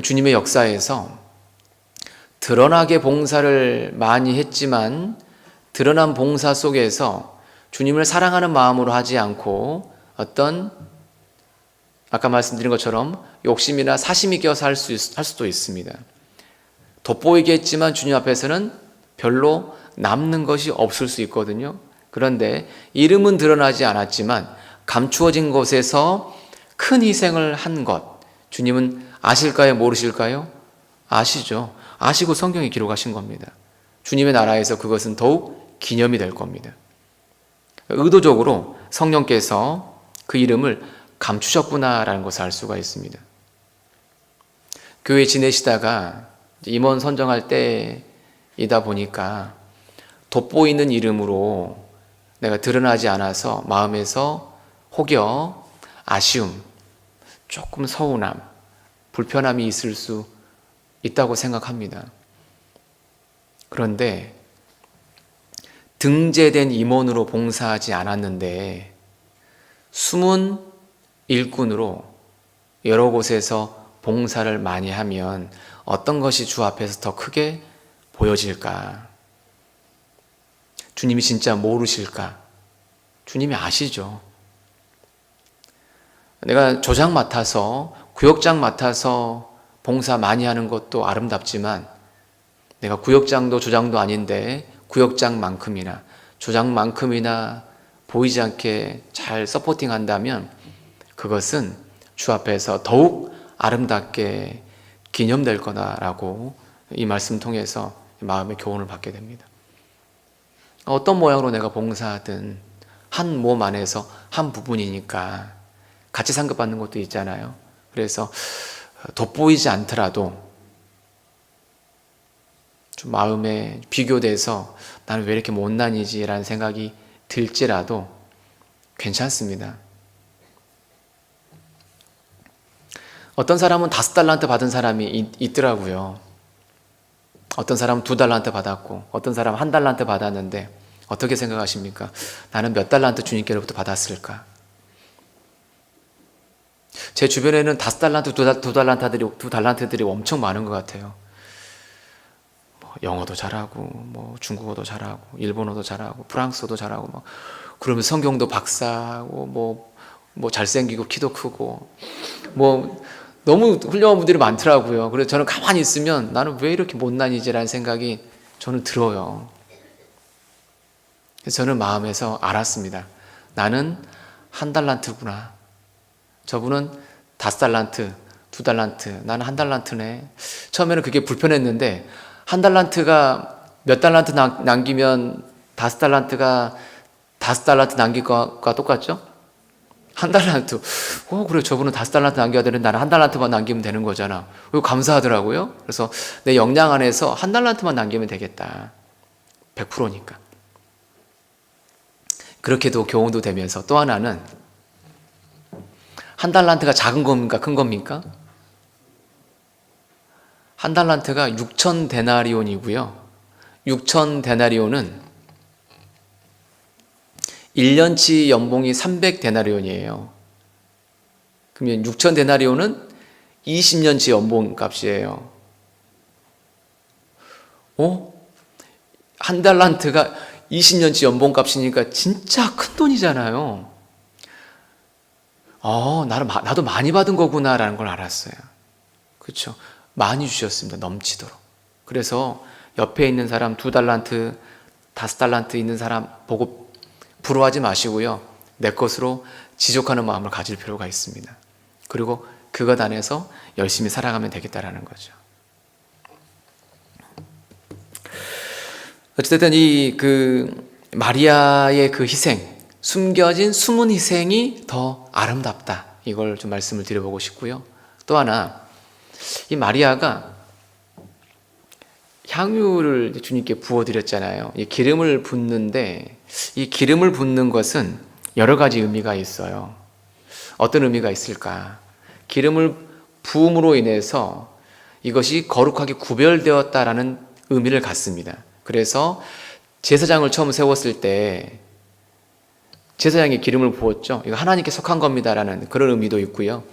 주님의 역사에서 드러나게 봉사를 많이 했지만 드러난 봉사 속에서 주님을 사랑하는 마음으로 하지 않고 어떤 아까 말씀드린 것처럼 욕심이나 사심이 껴서 할 수도 있습니다. 돋보이게 했지만 주님 앞에서는 별로 남는 것이 없을 수 있거든요. 그런데 이름은 드러나지 않았지만 감추어진 것에서 큰 희생을 한 것, 주님은 아실까요? 모르실까요? 아시죠. 아시고 성경에 기록하신 겁니다. 주님의 나라에서 그것은 더욱 기념이 될 겁니다. 의도적으로 성령께서 그 이름을 감추셨구나라는 것을 알 수가 있습니다. 교회 지내시다가 임원 선정할 때이다 보니까 돋보이는 이름으로 내가 드러나지 않아서 마음에서 혹여 아쉬움, 조금 서운함, 불편함이 있을 수 있다고 생각합니다. 그런데 등재된 임원으로 봉사하지 않았는데 숨은 일꾼으로 여러 곳에서 봉사를 많이 하면 어떤 것이 주 앞에서 더 크게 보여질까? 주님이 진짜 모르실까? 주님이 아시죠. 내가 조장 맡아서, 구역장 맡아서 봉사 많이 하는 것도 아름답지만 내가 구역장도 조장도 아닌데 구역장만큼이나 조장만큼이나 보이지 않게 잘 서포팅 한다면 그것은 주 앞에서 더욱 아름답게 기념될 거다라고 이 말씀 통해서 마음의 교훈을 받게 됩니다. 어떤 모양으로 내가 봉사하든 한 몸 안에서 한 부분이니까 같이 상급받는 것도 있잖아요. 그래서 돋보이지 않더라도 좀 마음에 비교돼서 나는 왜 이렇게 못난이지 라는 생각이 들지라도 괜찮습니다. 어떤 사람은 5달란트 받은 사람이 있더라고요. 어떤 사람은 2달란트 받았고 어떤 사람은 1달란트 받았는데 어떻게 생각하십니까? 나는 몇 달란트 주님께로부터 받았을까? 제 주변에는 5달란트, 2달란트들이 엄청 많은 것 같아요. 영어도 잘하고, 중국어도 잘하고, 일본어도 잘하고, 프랑스어도 잘하고, 그러면 성경도 박사하고, 잘생기고, 키도 크고, 너무 훌륭한 분들이 많더라고요. 그래서 저는 가만히 있으면 나는 왜 이렇게 못난이지라는 생각이 저는 들어요. 그래서 저는 마음에서 알았습니다. 나는 1달란트구나. 저분은 5달란트, 2달란트, 나는 1달란트네. 처음에는 그게 불편했는데 1달란트가 몇 달란트 남기면 5달란트가 5달란트 남길 것과 똑같죠? 1달란트. 그래, 저분은 5달란트 남겨야 되는데 나는 1달란트만 남기면 되는 거잖아. 이거 감사하더라고요. 그래서 내 역량 안에서 1달란트만 남기면 되겠다. 100%니까. 그렇게도 교훈도 되면서 또 하나는 1달란트가 작은 겁니까? 큰 겁니까? 1달란트가 6,000데나리온이고요. 6,000데나리온은 1년치 연봉이 300데나리온이에요. 그러면 6,000데나리온은 20년치 연봉 값이에요. 1달란트가 20년치 연봉 값이니까 진짜 큰 돈이잖아요. 나도 많이 받은 거구나라는 걸 알았어요. 그렇죠? 많이 주셨습니다. 넘치도록. 그래서 옆에 있는 사람 2달란트, 5달란트 있는 사람 보고 부러워하지 마시고요. 내 것으로 지족하는 마음을 가질 필요가 있습니다. 그리고 그것 안에서 열심히 살아가면 되겠다라는 거죠. 어쨌든 마리아의 그 희생, 숨겨진 숨은 희생이 더 아름답다. 이걸 좀 말씀을 드려보고 싶고요. 또 하나, 이 마리아가 향유를 주님께 부어드렸잖아요. 이 기름을 붓는데 이 기름을 붓는 것은 여러 가지 의미가 있어요. 어떤 의미가 있을까? 기름을 부음으로 인해서 이것이 거룩하게 구별되었다라는 의미를 갖습니다. 그래서 제사장을 처음 세웠을 때 제사장에 기름을 부었죠. 이거 하나님께 속한 겁니다라는 그런 의미도 있고요.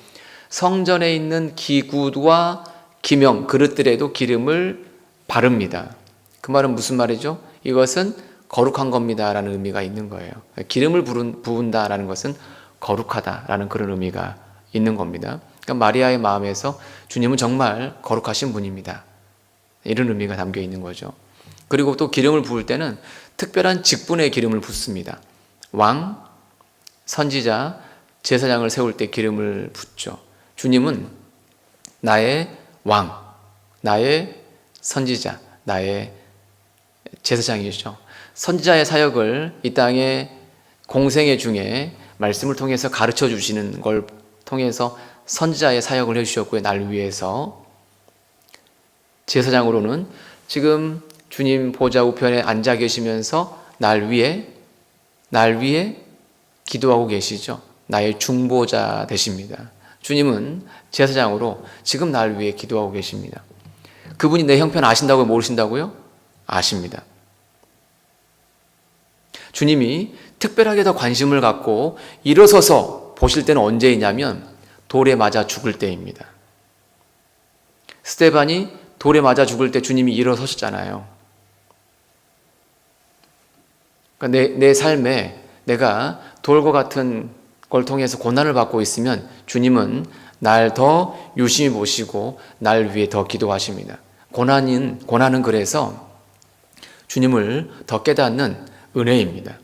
성전에 있는 기구와 기명, 그릇들에도 기름을 바릅니다. 그 말은 무슨 말이죠? 이것은 거룩한 겁니다라는 의미가 있는 거예요. 기름을 부은다라는 것은 거룩하다라는 그런 의미가 있는 겁니다. 그러니까 마리아의 마음에서 주님은 정말 거룩하신 분입니다. 이런 의미가 담겨 있는 거죠. 그리고 또 기름을 부을 때는 특별한 직분의 기름을 붓습니다. 왕, 선지자, 제사장을 세울 때 기름을 붓죠. 주님은 나의 왕, 나의 선지자, 나의 제사장이시죠. 선지자의 사역을 이 땅의 공생애 중에 말씀을 통해서 가르쳐 주시는 걸 통해서 선지자의 사역을 해주셨고요. 날 위해서. 제사장으로는 지금 주님 보좌 우편에 앉아 계시면서 날 위해 기도하고 계시죠. 나의 중보자 되십니다. 주님은 제사장으로 지금 날 위해 기도하고 계십니다. 그분이 내 형편 아신다고요? 모르신다고요? 아십니다. 주님이 특별하게 더 관심을 갖고 일어서서 보실 때는 언제이냐면 돌에 맞아 죽을 때입니다. 스데반이 돌에 맞아 죽을 때 주님이 일어서셨잖아요. 그러니까 내 삶에 내가 돌과 같은 걸 통해서 고난을 받고 있으면 주님은 날 더 유심히 보시고 날 위해 더 기도하십니다. 고난은 그래서 주님을 더 깨닫는 은혜입니다.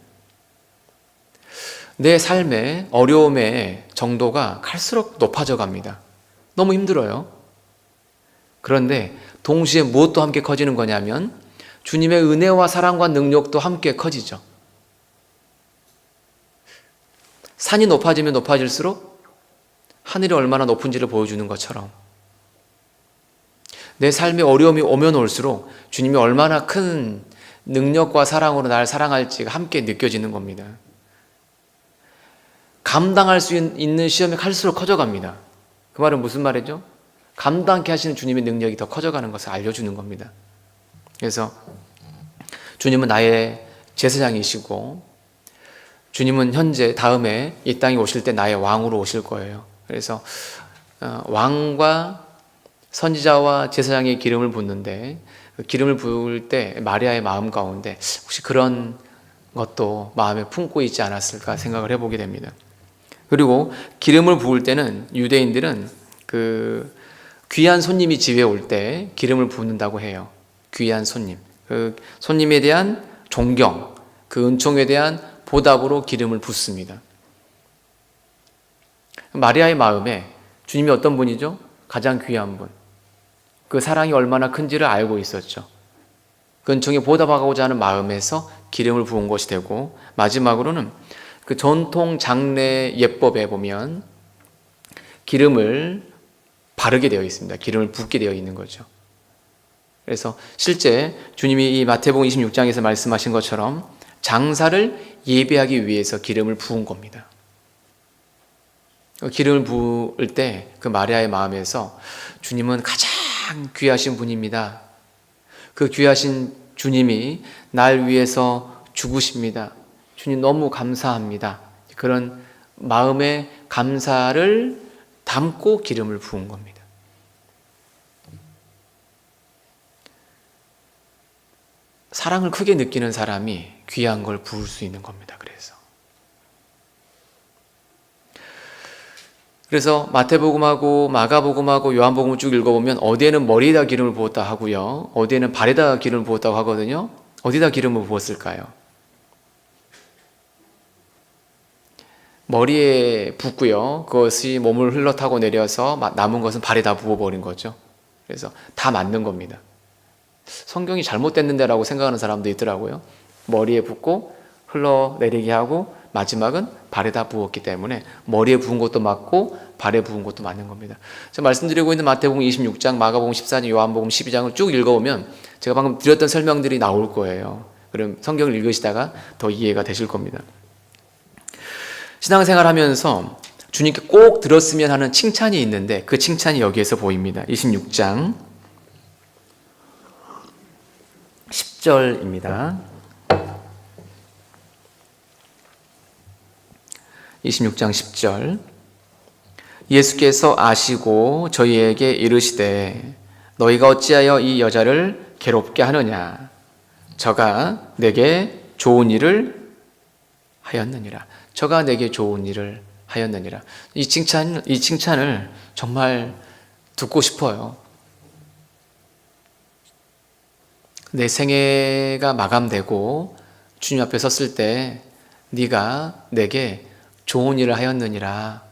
내 삶의 어려움의 정도가 갈수록 높아져 갑니다. 너무 힘들어요. 그런데 동시에 무엇도 함께 커지는 거냐면 주님의 은혜와 사랑과 능력도 함께 커지죠. 산이 높아지면 높아질수록 하늘이 얼마나 높은지를 보여주는 것처럼 내 삶에 어려움이 오면 올수록 주님이 얼마나 큰 능력과 사랑으로 날 사랑할지가 함께 느껴지는 겁니다. 감당할 수 있는 시험이 갈수록 커져갑니다. 그 말은 무슨 말이죠? 감당케 하시는 주님의 능력이 더 커져가는 것을 알려주는 겁니다. 그래서 주님은 나의 제사장이시고 주님은 현재 다음에 이 땅에 오실 때 나의 왕으로 오실 거예요. 그래서 왕과 선지자와 제사장의 기름을 붓는데 그 기름을 부을 때 마리아의 마음 가운데 혹시 그런 것도 마음에 품고 있지 않았을까 생각을 해보게 됩니다. 그리고 기름을 부을 때는 유대인들은 그 귀한 손님이 집에 올 때 기름을 붓는다고 해요. 귀한 손님. 그 손님에 대한 존경, 그 은총에 대한 보답으로 기름을 붓습니다. 마리아의 마음에 주님이 어떤 분이죠? 가장 귀한 분. 그 사랑이 얼마나 큰지를 알고 있었죠. 그 은총에 보답하고자 하는 마음에서 기름을 부은 것이 되고, 마지막으로는 그 전통 장례 예법에 보면 기름을 바르게 되어 있습니다. 기름을 붓게 되어 있는 거죠. 그래서 실제 주님이 이 마태복음 26장에서 말씀하신 것처럼 장사를 예배하기 위해서 기름을 부은 겁니다. 기름을 부을 때 그 마리아의 마음에서 주님은 가장 귀하신 분입니다. 그 귀하신 주님이 날 위해서 죽으십니다. 주님 너무 감사합니다. 그런 마음의 감사를 담고 기름을 부은 겁니다. 사랑을 크게 느끼는 사람이 귀한 걸 부을 수 있는 겁니다. 그래서 마태복음하고 마가복음하고 요한복음을 쭉 읽어보면 어디에는 머리에다 기름을 부었다 하고요, 어디에는 발에다 기름을 부었다고 하거든요. 어디다 기름을 부었을까요? 머리에 붓고요, 그것이 몸을 흘러타고 내려서 남은 것은 발에다 부어버린 거죠. 그래서 다 맞는 겁니다. 성경이 잘못됐는데라고 생각하는 사람도 있더라고요. 머리에 붓고 흘러내리게 하고 마지막은 발에다 부었기 때문에 머리에 부은 것도 맞고 발에 부은 것도 맞는 겁니다. 제가 말씀드리고 있는 마태복음 26장, 마가복음 14장, 요한복음 12장을 쭉 읽어보면 제가 방금 드렸던 설명들이 나올 거예요. 그럼 성경을 읽으시다가 더 이해가 되실 겁니다. 신앙생활 하면서 주님께 꼭 들었으면 하는 칭찬이 있는데 그 칭찬이 여기에서 보입니다. 26장 10절입니다. 26장 10절. 예수께서 아시고 저희에게 이르시되 너희가 어찌하여 이 여자를 괴롭게 하느냐? 저가 내게 좋은 일을 하였느니라. 저가 내게 좋은 일을 하였느니라. 이 칭찬을 정말 듣고 싶어요. 내 생애가 마감되고 주님 앞에 섰을 때 네가 내게 좋은 일을 하였느니라,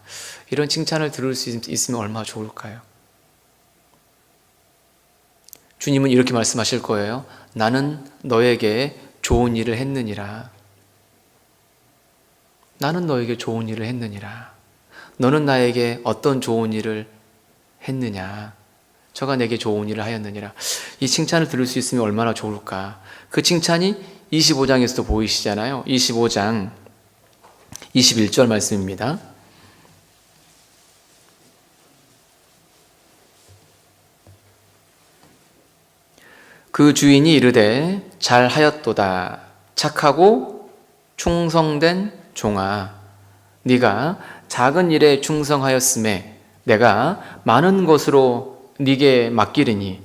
이런 칭찬을 들을 수 있으면 얼마나 좋을까요? 주님은 이렇게 말씀하실 거예요. 나는 너에게 좋은 일을 했느니라. 나는 너에게 좋은 일을 했느니라. 너는 나에게 어떤 좋은 일을 했느냐? 저가 내게 좋은 일을 하였느니라. 이 칭찬을 들을 수 있으면 얼마나 좋을까? 그 칭찬이 25장에서도 보이시잖아요. 25장 21절 말씀입니다. 그 주인이 이르되 잘하였도다. 착하고 충성된 종아, 네가 작은 일에 충성하였음에 내가 많은 것으로 네게 맡기리니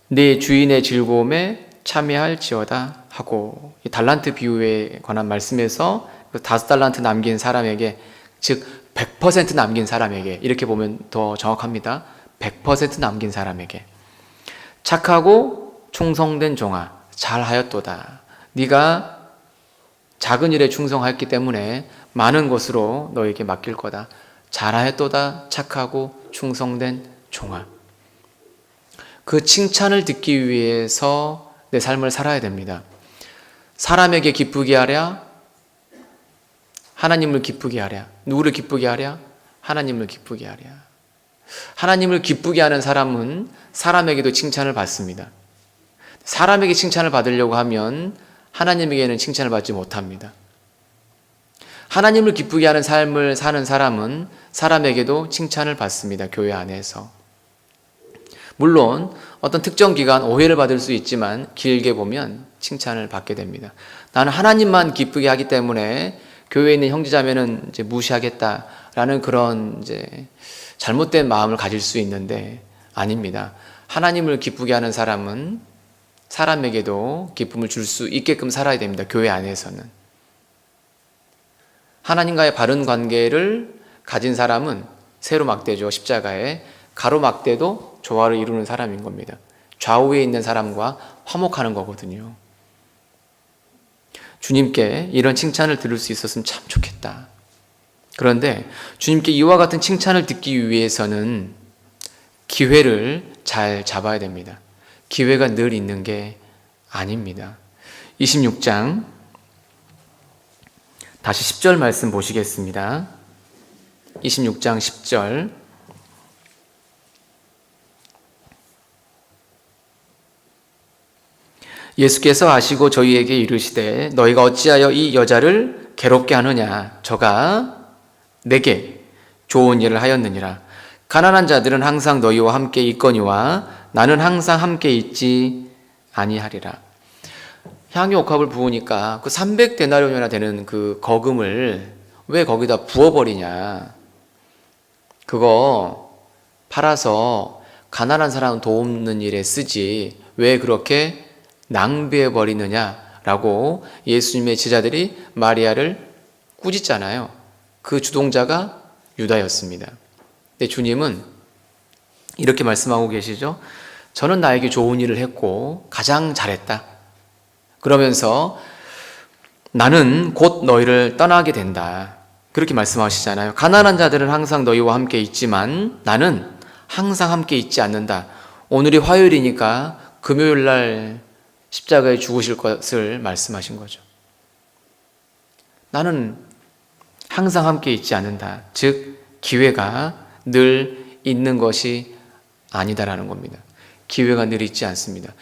네 주인의 즐거움에 참여할지어다 하고, 이 달란트 비유에 관한 말씀에서 5달란트 남긴 사람에게, 즉 100% 남긴 사람에게, 이렇게 보면 더 정확합니다. 100% 남긴 사람에게 착하고 충성된 종아, 잘하였도다. 네가 작은 일에 충성하였기 때문에 많은 것으로 너에게 맡길 거다. 잘하였도다. 착하고 충성된 종아. 그 칭찬을 듣기 위해서 내 삶을 살아야 됩니다. 사람에게 기쁘게 하랴, 하나님을 기쁘게 하랴. 누구를 기쁘게 하랴? 하나님을 기쁘게 하랴. 하나님을 기쁘게 하는 사람은 사람에게도 칭찬을 받습니다. 사람에게 칭찬을 받으려고 하면 하나님에게는 칭찬을 받지 못합니다. 하나님을 기쁘게 하는 삶을 사는 사람은 사람에게도 칭찬을 받습니다. 교회 안에서. 물론 어떤 특정 기간 오해를 받을 수 있지만 길게 보면 칭찬을 받게 됩니다. 나는 하나님만 기쁘게 하기 때문에 교회에 있는 형제자매는 이제 무시하겠다라는 그런 이제 잘못된 마음을 가질 수 있는데, 아닙니다. 하나님을 기쁘게 하는 사람은 사람에게도 기쁨을 줄 수 있게끔 살아야 됩니다. 교회 안에서는. 하나님과의 바른 관계를 가진 사람은 세로막대죠. 십자가에 가로막대도 조화를 이루는 사람인 겁니다. 좌우에 있는 사람과 화목하는 거거든요. 주님께 이런 칭찬을 들을 수 있었으면 참 좋겠다. 그런데 주님께 이와 같은 칭찬을 듣기 위해서는 기회를 잘 잡아야 됩니다. 기회가 늘 있는 게 아닙니다. 26장 다시 10절 말씀 보시겠습니다. 26장 10절. 예수께서 아시고 저희에게 이르시되 너희가 어찌하여 이 여자를 괴롭게 하느냐? 저가 내게 좋은 일을 하였느니라. 가난한 자들은 항상 너희와 함께 있거니와 나는 항상 함께 있지 아니하리라. 향유 옥합을 부으니까 그 300데나리온이나 되는 그 거금을 왜 거기다 부어버리냐? 그거 팔아서 가난한 사람 돕는 일에 쓰지 왜 그렇게 낭비해 버리느냐라고 예수님의 제자들이 마리아를 꾸짖잖아요. 그 주동자가 유다였습니다. 근데 주님은 이렇게 말씀하고 계시죠. 저는 나에게 좋은 일을 했고 가장 잘했다. 그러면서 나는 곧 너희를 떠나게 된다. 그렇게 말씀하시잖아요. 가난한 자들은 항상 너희와 함께 있지만 나는 항상 함께 있지 않는다. 오늘이 화요일이니까 금요일 날 십자가에 죽으실 것을 말씀하신 거죠. 나는 항상 함께 있지 않는다. 즉 기회가 늘 있는 것이 아니다라는 겁니다. 기회가 늘 있지 않습니다.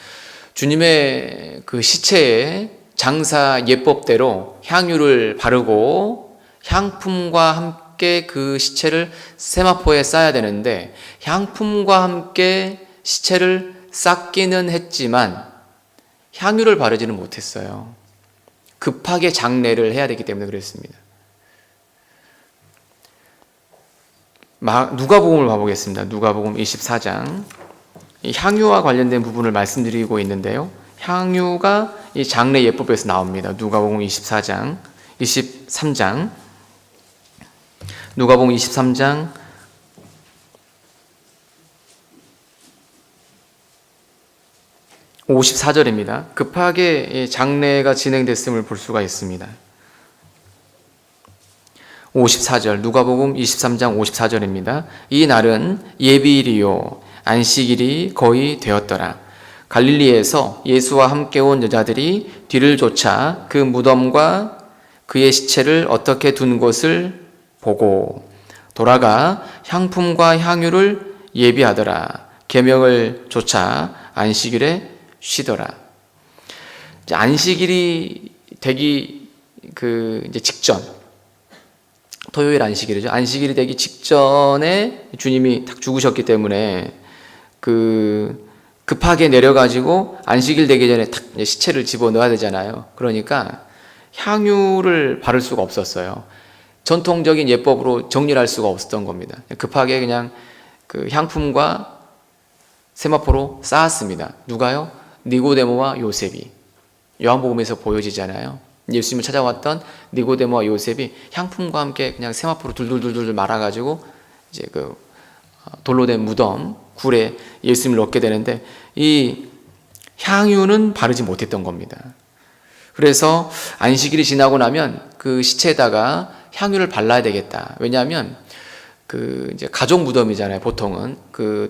주님의 그 시체에 장사 예법대로 향유를 바르고 향품과 함께 그 시체를 세마포에 쌓아야 되는데 향품과 함께 시체를 쌓기는 했지만 향유를 바르지는 못했어요. 급하게 장례를 해야 되기 때문에 그랬습니다. 누가복음을 봐보겠습니다. 누가복음 24장. 이 향유와 관련된 부분을 말씀드리고 있는데요. 향유가 이 장례 예법에서 나옵니다. 누가복음 23장. 누가복음 23장 54절입니다. 급하게 장례가 진행됐음을 볼 수가 있습니다. 54절, 누가복음 23장 54절입니다. 이 날은 예비일이요 안식일이 거의 되었더라. 갈릴리에서 예수와 함께 온 여자들이 뒤를 쫓아 그 무덤과 그의 시체를 어떻게 둔 것을 보고 돌아가 향품과 향유를 예비하더라. 계명을 쫓아 안식일에 쉬더라. 안식일이 되기 이제 직전, 토요일 안식일이죠. 안식일이 되기 직전에 주님이 딱 죽으셨기 때문에 급하게 내려가지고 안식일 되기 전에 딱 시체를 집어넣어야 되잖아요. 그러니까 향유를 바를 수가 없었어요. 전통적인 예법으로 정리를 할 수가 없었던 겁니다. 급하게 그냥 그 향품과 세마포로 쌓았습니다. 누가요? 니고데모와 요셉이. 요한복음에서 보여지잖아요. 예수님을 찾아왔던 니고데모와 요셉이 향품과 함께 그냥 세마포로 둘둘둘둘 말아가지고 이제 돌로 된 무덤 굴에 예수님을 넣게 되는데 이 향유는 바르지 못했던 겁니다. 그래서 안식일이 지나고 나면 그 시체에다가 향유를 발라야 되겠다. 왜냐하면 이제 가족 무덤이잖아요. 보통은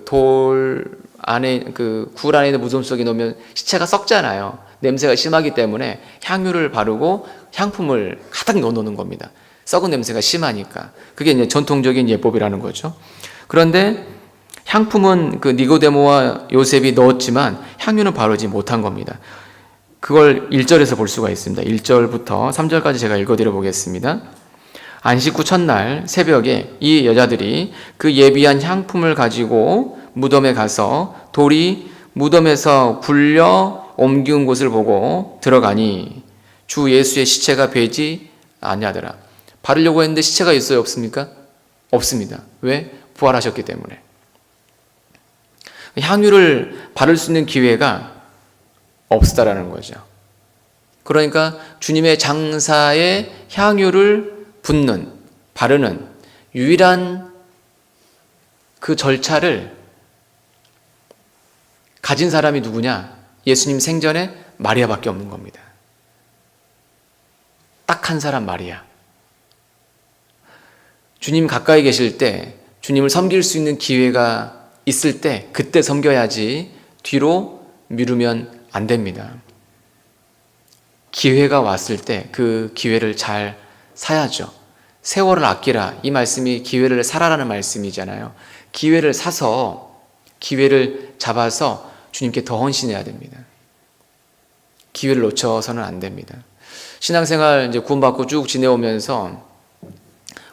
돌 안에 굴 안에 있는 무덤 속에 넣으면 시체가 썩잖아요. 냄새가 심하기 때문에 향유를 바르고 향품을 가득 넣어놓는 겁니다. 썩은 냄새가 심하니까. 그게 이제 전통적인 예법이라는 거죠. 그런데 향품은 니고데모와 요셉이 넣었지만 향유는 바르지 못한 겁니다. 그걸 1절에서 볼 수가 있습니다. 1절부터 3절까지 제가 읽어드려 보겠습니다. 안식 후 첫날 새벽에 이 여자들이 그 예비한 향품을 가지고 무덤에 가서 돌이 무덤에서 굴려 옮기운 곳을 보고 들어가니 주 예수의 시체가 베지 아니하더라. 바르려고 했는데 시체가 있어요? 없습니까? 없습니다. 왜? 부활하셨기 때문에. 향유를 바를 수 있는 기회가 없다라는 거죠. 그러니까 주님의 장사에 향유를 붓는, 바르는 유일한 그 절차를 가진 사람이 누구냐? 예수님 생전에 마리아밖에 없는 겁니다. 딱 한 사람 마리아. 주님 가까이 계실 때 주님을 섬길 수 있는 기회가 있을 때 그때 섬겨야지 뒤로 미루면 안 됩니다. 기회가 왔을 때 그 기회를 잘 사야죠. 세월을 아끼라. 이 말씀이 기회를 사라라는 말씀이잖아요. 기회를 사서 기회를 잡아서 주님께 더 헌신해야 됩니다. 기회를 놓쳐서는 안 됩니다. 신앙생활 이제 구원받고 쭉 지내오면서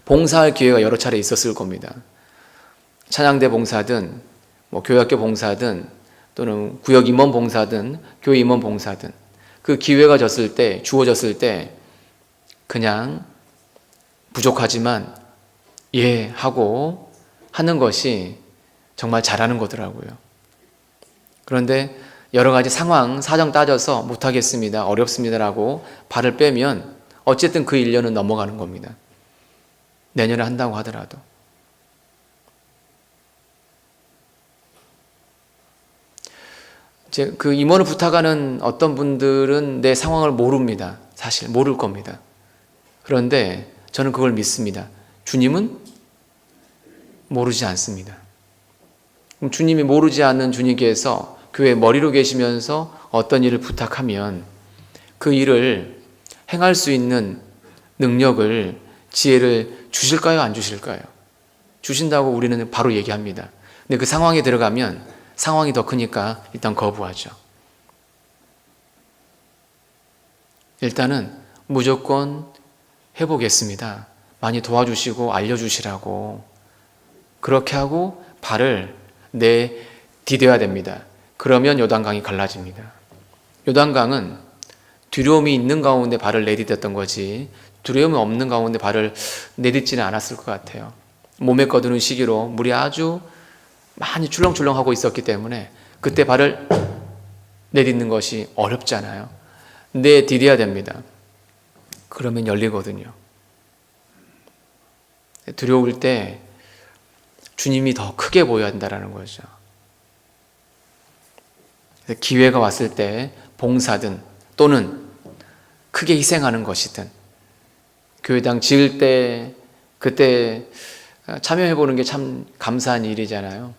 봉사할 기회가 여러 차례 있었을 겁니다. 찬양대 봉사든 교회학교 봉사든 또는 구역 임원 봉사든 교회 임원 봉사든 그 기회가 주어졌을 때 그냥 부족하지만 예 하고 하는 것이 정말 잘하는 거더라고요. 그런데 여러 가지 상황, 사정 따져서 못하겠습니다, 어렵습니다라고 발을 빼면 어쨌든 그 1년은 넘어가는 겁니다. 내년에 한다고 하더라도. 그 임원을 부탁하는 어떤 분들은 내 상황을 모릅니다. 사실 모를 겁니다. 그런데 저는 그걸 믿습니다. 주님은 모르지 않습니다. 그럼 주님이 모르지 않는 주님께서 교회 머리로 계시면서 어떤 일을 부탁하면 그 일을 행할 수 있는 능력을, 지혜를 주실까요? 안 주실까요? 주신다고 우리는 바로 얘기합니다. 근데 그 상황에 들어가면 상황이 더 크니까 일단 거부하죠. 일단은 무조건 해보겠습니다. 많이 도와주시고 알려주시라고. 그렇게 하고 발을 내디뎌야 됩니다. 그러면 요단강이 갈라집니다. 요단강은 두려움이 있는 가운데 발을 내디뎠던 거지 두려움이 없는 가운데 발을 내딛지는 않았을 것 같아요. 몸에 거두는 시기로 물이 아주 많이 출렁출렁하고 있었기 때문에 그때 발을 내딛는 것이 어렵잖아요. 내디뎌야 됩니다. 그러면 열리거든요. 두려울 때 주님이 더 크게 보여야 한다는 거죠. 기회가 왔을 때 봉사든 또는 크게 희생하는 것이든 교회당 지을 때 그때 참여해 보는 게 참 감사한 일이잖아요.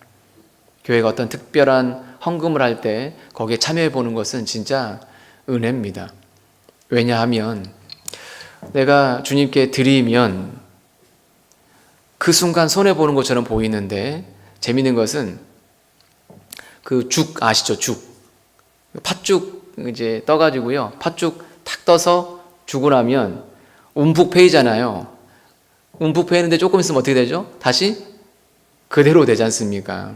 교회가 어떤 특별한 헌금을 할 때 거기에 참여해 보는 것은 진짜 은혜입니다. 왜냐하면 내가 주님께 드리면 그 순간 손해 보는 것처럼 보이는데 재밌는 것은 그 죽 아시죠? 죽 팥죽 이제 떠가지고요. 팥죽 탁 떠서 주고 나면 움푹 패이잖아요. 움푹 패이는데 조금 있으면 어떻게 되죠? 다시 그대로 되지 않습니까?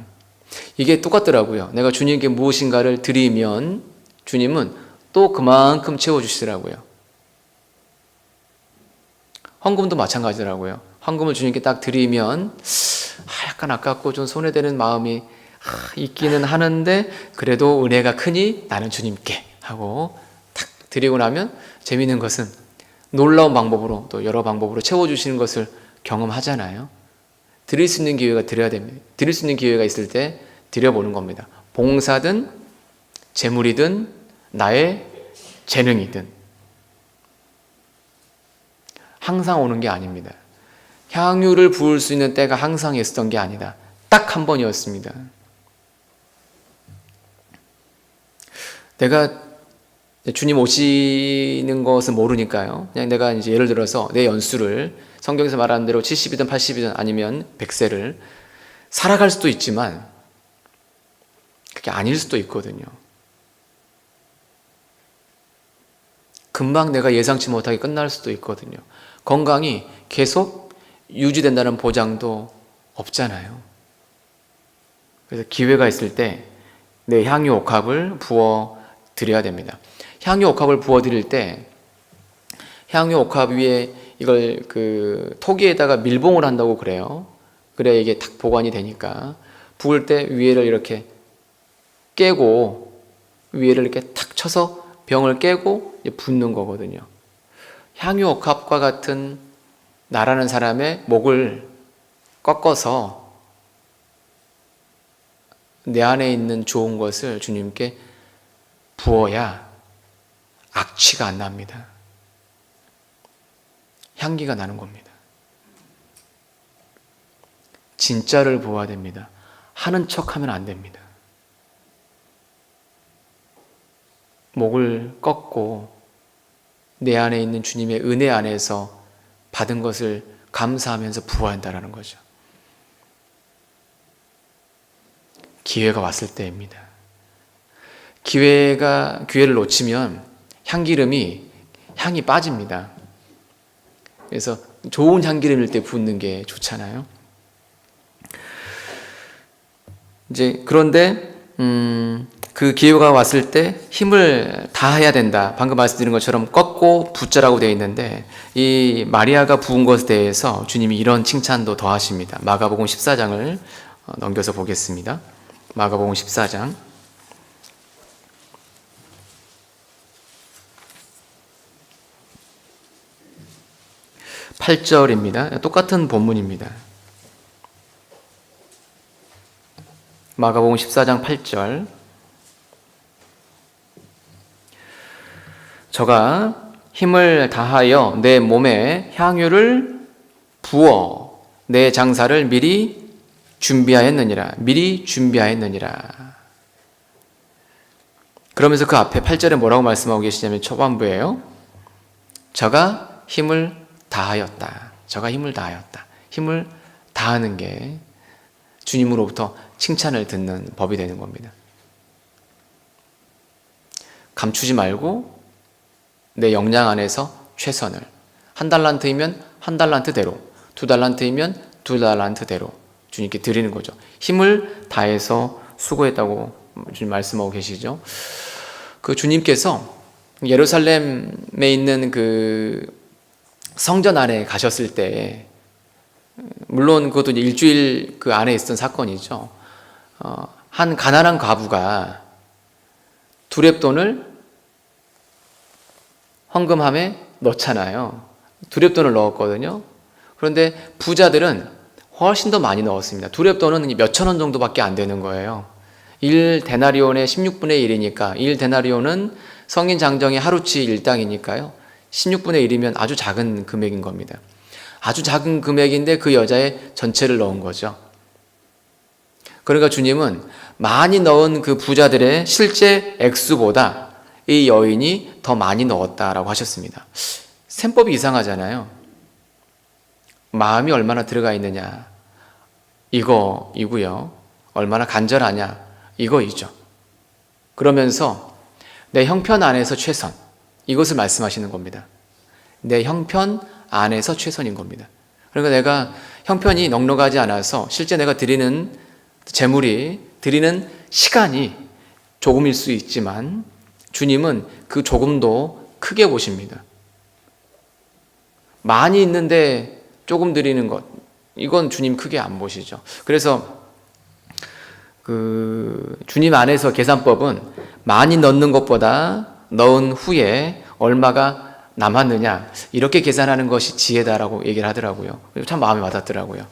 이게 똑같더라고요. 내가 주님께 무엇인가를 드리면 주님은 또 그만큼 채워주시더라고요. 헌금도 마찬가지더라고요. 헌금을 주님께 딱 드리면 약간 아깝고 좀 손해되는 마음이 있기는 하는데 그래도 은혜가 크니 나는 주님께 하고 탁 드리고 나면 재미있는 것은 놀라운 방법으로 또 여러 방법으로 채워주시는 것을 경험하잖아요. 드릴 수 있는 기회가 드려야 됩니다. 드릴 수 있는 기회가 있을 때 드려보는 겁니다. 봉사든 재물이든 나의 재능이든 항상 오는 게 아닙니다. 향유를 부을 수 있는 때가 항상 있었던 게 아니다. 딱 한 번이었습니다. 내가 주님 오시는 것은 모르니까요. 그냥 내가 이제 예를 들어서 내 연수를 성경에서 말하는 대로 70이든 80이든 아니면 100세를 살아갈 수도 있지만 그게 아닐 수도 있거든요. 금방 내가 예상치 못하게 끝날 수도 있거든요. 건강이 계속 유지된다는 보장도 없잖아요. 그래서 기회가 있을 때 내 향유 옥합을 부어 드려야 됩니다. 향유 옥합을 부어 드릴 때 향유 옥합 위에 이걸 그 토기에다가 밀봉을 한다고 그래요. 그래야 이게 탁 보관이 되니까 부을 때 위에를 이렇게 깨고 위에를 이렇게 탁 쳐서 병을 깨고 붓는 거거든요. 향유 옥합과 같은 나라는 사람의 목을 꺾어서 내 안에 있는 좋은 것을 주님께 부어야 악취가 안 납니다. 향기가 나는 겁니다. 진짜를 부어야 됩니다. 하는 척하면 안 됩니다. 목을 꺾고 내 안에 있는 주님의 은혜 안에서 받은 것을 감사하면서 부어야 한다는 거죠. 기회가 왔을 때입니다. 기회를 놓치면 향이 빠집니다. 그래서 좋은 향기름일 때 붓는 게 좋잖아요. 이제 그런데 그 기회가 왔을 때 힘을 다해야 된다. 방금 말씀드린 것처럼 꺾고 붓자라고 되어 있는데 이 마리아가 부은 것에 대해서 주님이 이런 칭찬도 더하십니다. 마가복음 14장을 넘겨서 보겠습니다. 마가복음 14장 8절입니다. 똑같은 본문입니다. 마가복음 14장 8절 저가 힘을 다하여 내 몸에 향유를 부어 내 장사를 미리 준비하였느니라. 그러면서 그 앞에 8절에 뭐라고 말씀하고 계시냐면 초반부예요. 저가 힘을 다하였다. 힘을 다하는 게 주님으로부터 칭찬을 듣는 법이 되는 겁니다. 감추지 말고 내 역량 안에서 최선을 1달란트이면 1달란트대로 2달란트이면 2달란트대로 주님께 드리는 거죠. 힘을 다해서 수고했다고 주님 말씀하고 계시죠. 그 주님께서 예루살렘에 있는 그 성전 안에 가셨을 때 물론 그것도 이제 일주일 그 안에 있었던 사건이죠. 한 가난한 과부가 두렙돈을 헌금함에 넣잖아요. 두렙돈을 넣었거든요. 그런데 부자들은 훨씬 더 많이 넣었습니다. 두렙돈은 몇천 원 정도밖에 안 되는 거예요. 1데나리온의 16분의 1이니까 1데나리온은 성인 장정의 하루치 일당이니까요. 16분의 1이면 아주 작은 금액인 겁니다. 아주 작은 금액인데 그 여자의 전체를 넣은 거죠. 그러니까 주님은 많이 넣은 그 부자들의 실제 액수보다 이 여인이 더 많이 넣었다라고 하셨습니다. 셈법이 이상하잖아요. 마음이 얼마나 들어가 있느냐, 이거이고요. 얼마나 간절하냐, 이거이죠. 그러면서 내 형편 안에서 최선, 이것을 말씀하시는 겁니다. 내 형편 안에서 최선인 겁니다. 그러니까 내가 형편이 넉넉하지 않아서 실제 내가 드리는 재물이, 드리는 시간이 조금일 수 있지만 주님은 그 조금도 크게 보십니다. 많이 있는데 조금 드리는 것, 이건 주님 크게 안 보시죠. 그래서 주님 안에서 계산법은 많이 넣는 것보다 넣은 후에 얼마가 남았느냐, 이렇게 계산하는 것이 지혜다라고 얘기를 하더라고요. 참 마음에 와닿더라고요.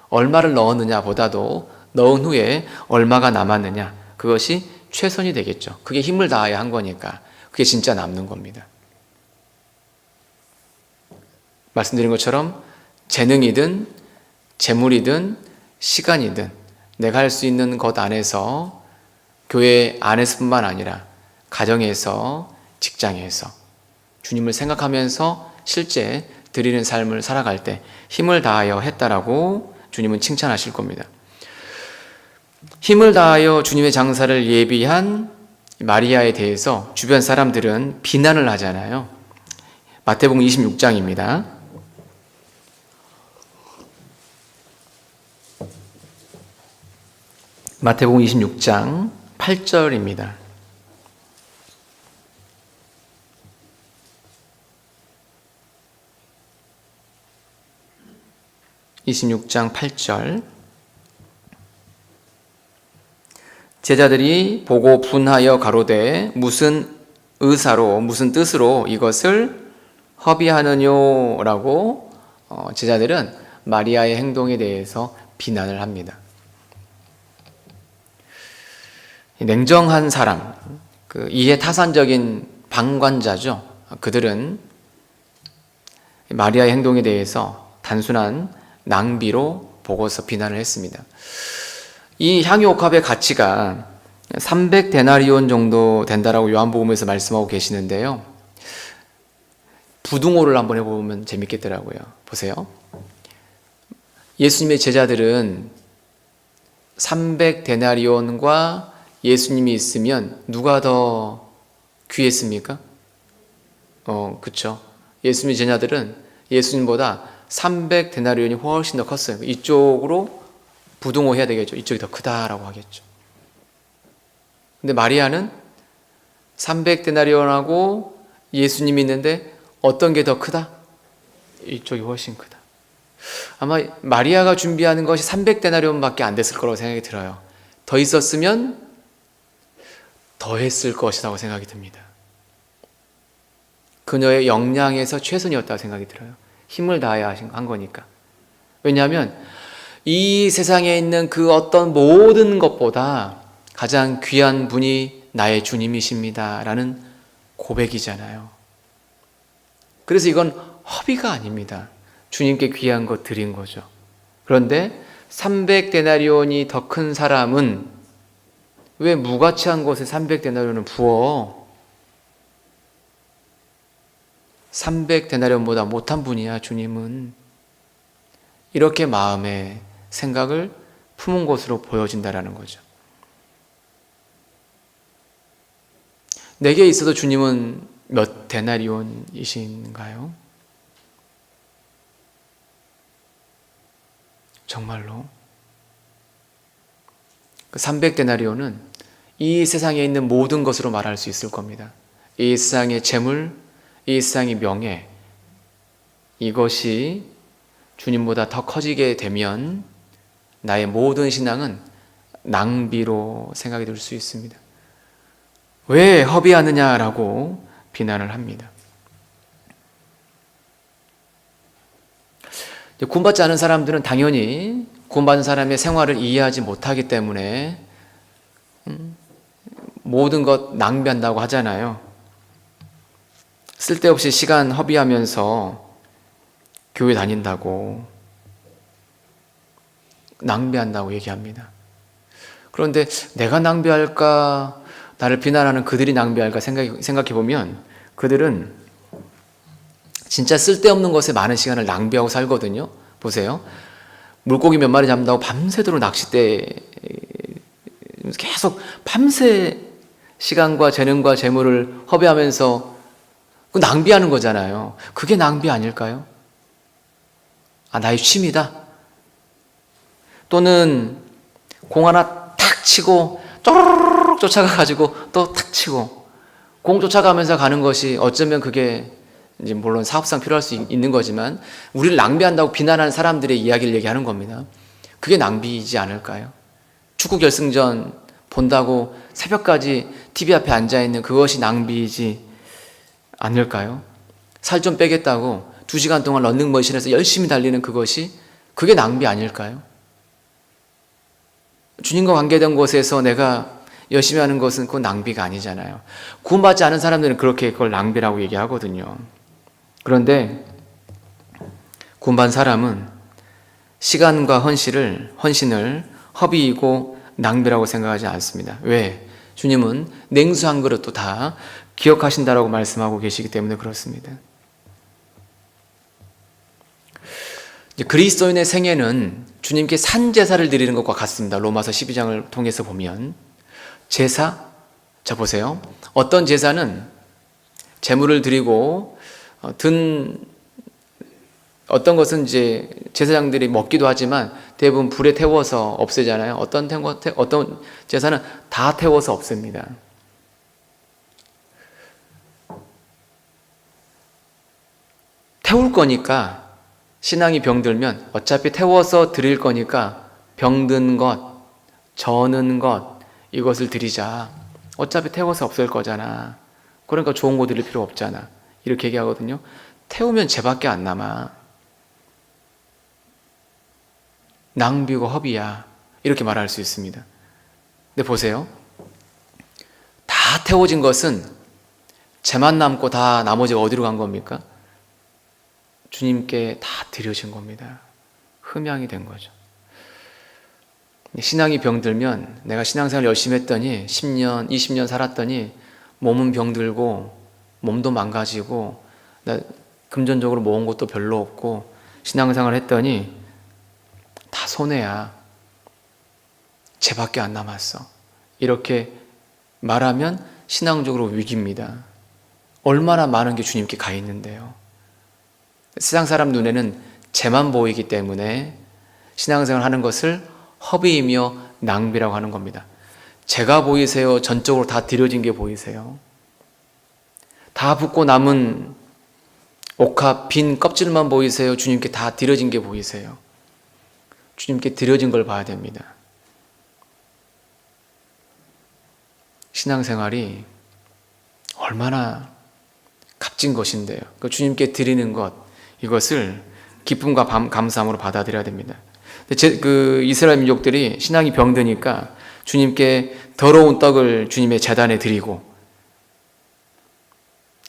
얼마를 넣었느냐 보다도 넣은 후에 얼마가 남았느냐, 그것이 최선이 되겠죠. 그게 힘을 다해야 한 거니까 그게 진짜 남는 겁니다. 말씀드린 것처럼 재능이든 재물이든 시간이든 내가 할 수 있는 것 안에서, 교회 안에서뿐만 아니라 가정에서, 직장에서 주님을 생각하면서 실제 드리는 삶을 살아갈 때 힘을 다하여 했다라고 주님은 칭찬하실 겁니다. 힘을 다하여 주님의 장사를 예비한 마리아에 대해서 주변 사람들은 비난을 하잖아요. 마태복음 26장입니다. 마태복음 26장 8절입니다. (26장 8절) 제자들이 보고 분하여 가로되 무슨 의사로, 무슨 뜻으로 이것을 허비하느뇨라고 제자들은 마리아의 행동에 대해서 비난을 합니다. 냉정한 사람, 이해 타산적인 방관자죠. 그들은 마리아의 행동에 대해서 단순한 낭비로 보고서 비난을 했습니다. 이 향유옥합의 가치가 300데나리온 정도 된다라고 요한복음에서 말씀하고 계시는데요. 부등호를 한번 해보면 재밌겠더라고요. 보세요. 예수님의 제자들은 300데나리온과 예수님이 있으면 누가 더 귀했습니까? 그쵸. 예수님의 제자들은 예수님보다 300데나리온이 훨씬 더 컸어요. 이쪽으로 부등호 해야 되겠죠. 이쪽이 더 크다라고 하겠죠. 근데 마리아는 300데나리온하고 예수님이 있는데 어떤 게 더 크다? 이쪽이 훨씬 크다. 아마 마리아가 준비하는 것이 300데나리온밖에 안 됐을 거라고 생각이 들어요. 더 있었으면 더 했을 것이라고 생각이 듭니다. 그녀의 역량에서 최선이었다고 생각이 들어요. 힘을 다해야 한 거니까. 왜냐하면 이 세상에 있는 그 어떤 모든 것보다 가장 귀한 분이 나의 주님이십니다 라는 고백이잖아요. 그래서 이건 허비가 아닙니다. 주님께 귀한 것 드린 거죠. 그런데 300데나리온이 더 큰 사람은 왜 무가치한 것에 300데나리온을 부어? 300데나리온보다 못한 분이야, 주님은. 이렇게 마음의 생각을 품은 것으로 보여진다라는 거죠. 내게 있어도 주님은 몇 데나리온이신가요? 정말로? 그 300데나리온은 이 세상에 있는 모든 것으로 말할 수 있을 겁니다. 이 세상의 재물, 이 세상의 명예, 이것이 주님보다 더 커지게 되면 나의 모든 신앙은 낭비로 생각이 들 수 있습니다. 왜 허비하느냐라고 비난을 합니다. 구원받지 않은 사람들은 당연히 구원받은 사람의 생활을 이해하지 못하기 때문에 모든 것 낭비한다고 하잖아요. 쓸데없이 시간 허비하면서 교회 다닌다고, 낭비한다고 얘기합니다. 그런데 내가 낭비할까, 나를 비난하는 그들이 낭비할까 생각해 보면 그들은 진짜 쓸데없는 것에 많은 시간을 낭비하고 살거든요. 보세요. 물고기 몇 마리 잡는다고 밤새도록 낚싯대 계속 밤새 시간과 재능과 재물을 허비하면서 낭비하는 거잖아요. 그게 낭비 아닐까요? 나의 취미다. 또는 공 하나 탁 치고 쪼르륵 쫓아가가지고 또 탁 치고, 공 쫓아가면서 가는 것이 어쩌면 그게 이제 물론 사업상 필요할 수 있는 거지만 우리를 낭비한다고 비난하는 사람들의 이야기를 얘기하는 겁니다. 그게 낭비이지 않을까요? 축구 결승전 본다고 새벽까지 TV 앞에 앉아있는 그것이 낭비이지 않을까요? 살 좀 빼겠다고 2시간 동안 런닝머신에서 열심히 달리는 그게 낭비 아닐까요? 주님과 관계된 곳에서 내가 열심히 하는 것은 그건 낭비가 아니잖아요. 구원받지 않은 사람들은 그렇게 그걸 낭비라고 얘기하거든요. 그런데 구원받은 사람은 시간과 헌신을 허비이고 낭비라고 생각하지 않습니다. 왜? 주님은 냉수 한 그릇도 다 기억하신다라고 말씀하고 계시기 때문에 그렇습니다. 그리스도인의 생애는 주님께 산제사를 드리는 것과 같습니다. 로마서 12장을 통해서 보면 제사, 자 보세요. 어떤 제사는 제물을 드리고 어떤 것은 이제 제사장들이 먹기도 하지만 대부분 불에 태워서 없애잖아요. 어떤 제사는 다 태워서 없앱니다. 태울 거니까, 신앙이 병들면 어차피 태워서 드릴 거니까 병든 것, 저는 것, 이것을 드리자. 어차피 태워서 없앨 거잖아. 그러니까 좋은 거 드릴 필요 없잖아. 이렇게 얘기하거든요. 태우면 쟤밖에 안 남아. 낭비고 허비야. 이렇게 말할 수 있습니다. 근데 보세요. 다 태워진 것은 쟤만 남고 다 나머지가 어디로 간 겁니까? 주님께 다 드려진 겁니다. 흠양이 된 거죠. 신앙이 병들면 내가 신앙생활 열심히 했더니 10년, 20년 살았더니 몸은 병들고 몸도 망가지고 나 금전적으로 모은 것도 별로 없고 신앙생활 했더니 다 손해야. 쟤밖에 안 남았어. 이렇게 말하면 신앙적으로 위기입니다. 얼마나 많은 게 주님께 가 있는데요. 세상 사람 눈에는 쟤만 보이기 때문에 신앙생활 하는 것을 허비이며 낭비라고 하는 겁니다. 쟤가 보이세요? 전적으로 다 드려진 게 보이세요? 다 붓고 남은 옥합 빈 껍질만 보이세요? 주님께 다 드려진 게 보이세요? 주님께 드려진 걸 봐야 됩니다. 신앙생활이 얼마나 값진 것인데요. 그 주님께 드리는 것, 이것을 기쁨과 감사함으로 받아들여야 됩니다. 이스라엘 민족들이 신앙이 병드니까 주님께 더러운 떡을 주님의 제단에 드리고,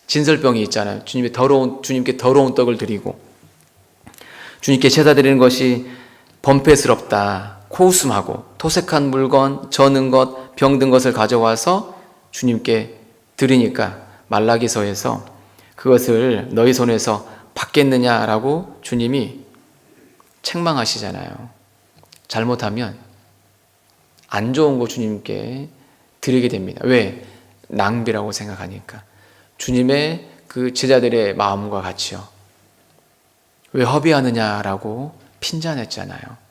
진설병이 있잖아요. 주님께 더러운 떡을 드리고, 주님께 제사 드리는 것이 범패스럽다, 코웃음하고 토색한 물건, 저는 것, 병든 것을 가져와서 주님께 드리니까 말라기서에서 그것을 너희 손에서 받겠느냐라고 주님이 책망하시잖아요. 잘못하면 안 좋은 거 주님께 드리게 됩니다. 왜? 낭비라고 생각하니까. 주님의 그 제자들의 마음과 같이요. 왜 허비하느냐라고 핀잔했잖아요.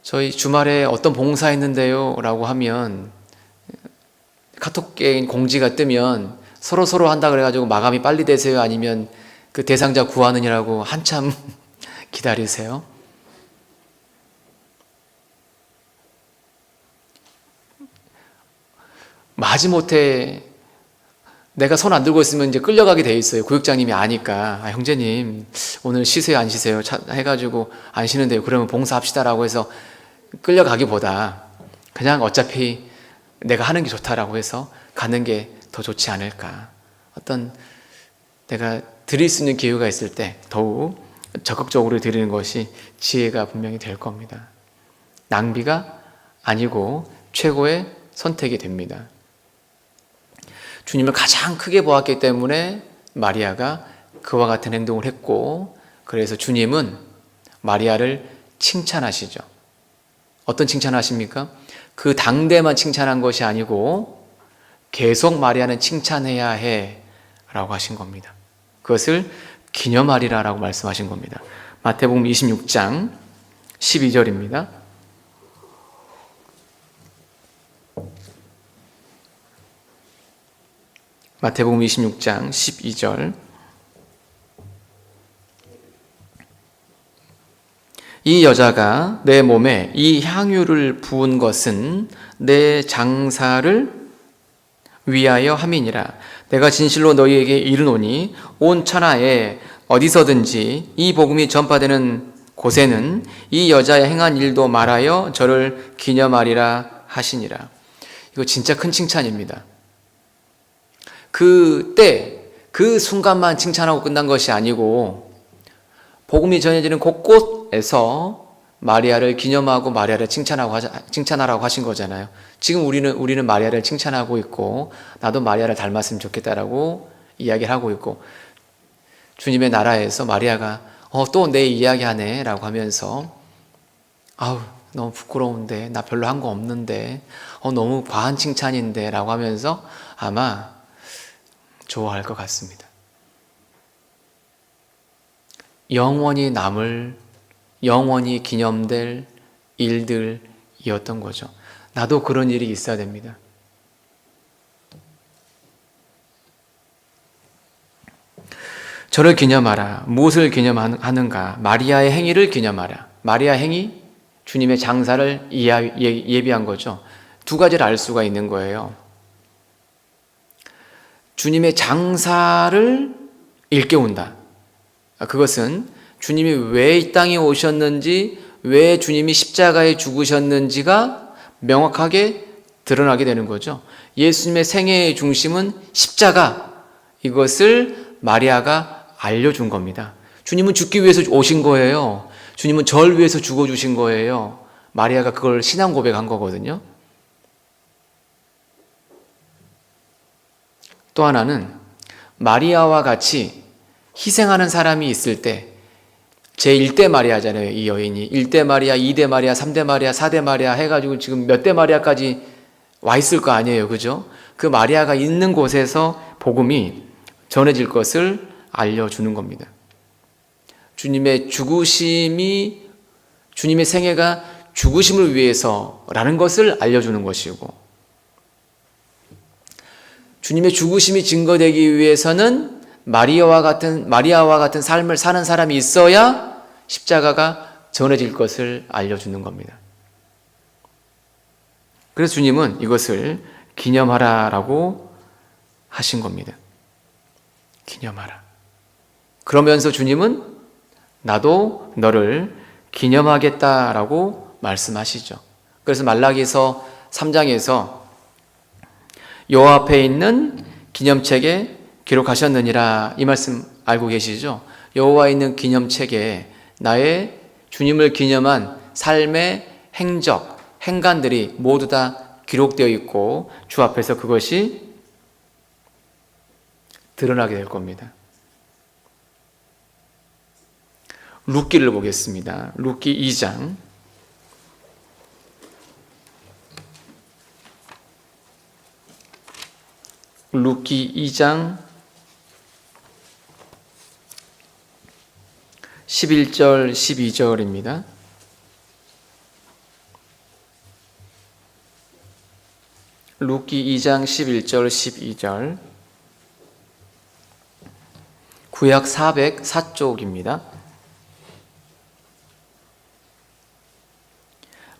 저희 주말에 어떤 봉사했는데요 라고 하면 카톡에 공지가 뜨면 서로 한다 그래가지고 마감이 빨리 되세요? 아니면 그 대상자 구하느냐라고 한참 기다리세요? 마지못해 내가 손 안 들고 있으면 이제 끌려가게 돼 있어요. 구역장님이 아니까. 아, 형제님, 오늘 쉬세요, 안 쉬세요? 해가지고 안 쉬는데요. 그러면 봉사합시다라고 해서 끌려가기보다 그냥 어차피 내가 하는 게 좋다라고 해서 가는 게 더 좋지 않을까. 어떤 내가 드릴 수 있는 기회가 있을 때 더욱 적극적으로 드리는 것이 지혜가 분명히 될 겁니다. 낭비가 아니고 최고의 선택이 됩니다. 주님을 가장 크게 보았기 때문에 마리아가 그와 같은 행동을 했고, 그래서 주님은 마리아를 칭찬하시죠. 어떤 칭찬하십니까? 그 당대만 칭찬한 것이 아니고 계속 마리아는 칭찬해야 해 라고 하신 겁니다. 그것을 기념하리라 라고 말씀하신 겁니다. 마태복음 26장 12절입니다. 마태복음 26장 12절. 이 여자가 내 몸에 이 향유를 부은 것은 내 장사를 위하여 함이니라. 내가 진실로 너희에게 이르노니 온 천하에 어디서든지 이 복음이 전파되는 곳에는 이 여자의 행한 일도 말하여 저를 기념하리라 하시니라. 이거 진짜 큰 칭찬입니다. 그때 그 순간만 칭찬하고 끝난 것이 아니고 복음이 전해지는 곳곳에서 마리아를 기념하고 마리아를 칭찬하라고 하신 거잖아요. 지금 우리는 마리아를 칭찬하고 있고 나도 마리아를 닮았으면 좋겠다라고 이야기를 하고 있고, 주님의 나라에서 마리아가 또 내 이야기하네 라고 하면서 아우 너무 부끄러운데, 나 별로 한 거 없는데, 너무 과한 칭찬인데 라고 하면서 아마 좋아할 것 같습니다. 영원히 남을, 영원히 기념될 일들이었던 거죠. 나도 그런 일이 있어야 됩니다. 저를 기념하라. 무엇을 기념하는가? 마리아의 행위를 기념하라. 마리아 행위, 주님의 장사를 예비한 거죠. 두 가지를 알 수가 있는 거예요. 주님의 장사를 일깨운다. 그것은 주님이 왜 이 땅에 오셨는지, 왜 주님이 십자가에 죽으셨는지가 명확하게 드러나게 되는 거죠. 예수님의 생애의 중심은 십자가, 이것을 마리아가 알려준 겁니다. 주님은 죽기 위해서 오신 거예요. 주님은 절 위해서 죽어주신 거예요. 마리아가 그걸 신앙 고백한 거거든요. 또 하나는 마리아와 같이 희생하는 사람이 있을 때, 제1대 마리아잖아요. 이 여인이 1대 마리아, 2대 마리아, 3대 마리아, 4대 마리아 해가지고 지금 몇 대 마리아까지 와 있을 거 아니에요. 그죠? 그 마리아가 있는 곳에서 복음이 전해질 것을 알려주는 겁니다. 주님의 죽으심이, 주님의 생애가 죽으심을 위해서라는 것을 알려주는 것이고, 주님의 죽으심이 증거되기 위해서는 마리아와 같은 삶을 사는 사람이 있어야 십자가가 전해질 것을 알려주는 겁니다. 그래서 주님은 이것을 기념하라라고 하신 겁니다. 기념하라. 그러면서 주님은 나도 너를 기념하겠다라고 말씀하시죠. 그래서 말라기서 3장에서 여호와 앞에 있는 기념책에 기록하셨느니라, 이 말씀 알고 계시죠? 여호와 있는 기념책에 나의 주님을 기념한 삶의 행적, 행간들이 모두 다 기록되어 있고 주 앞에서 그것이 드러나게 될 겁니다. 룻기를 보겠습니다. 룻기 2장. 룻기 2장 11절 12절입니다. 룻기 2장 11절 12절. 구약 404쪽입니다.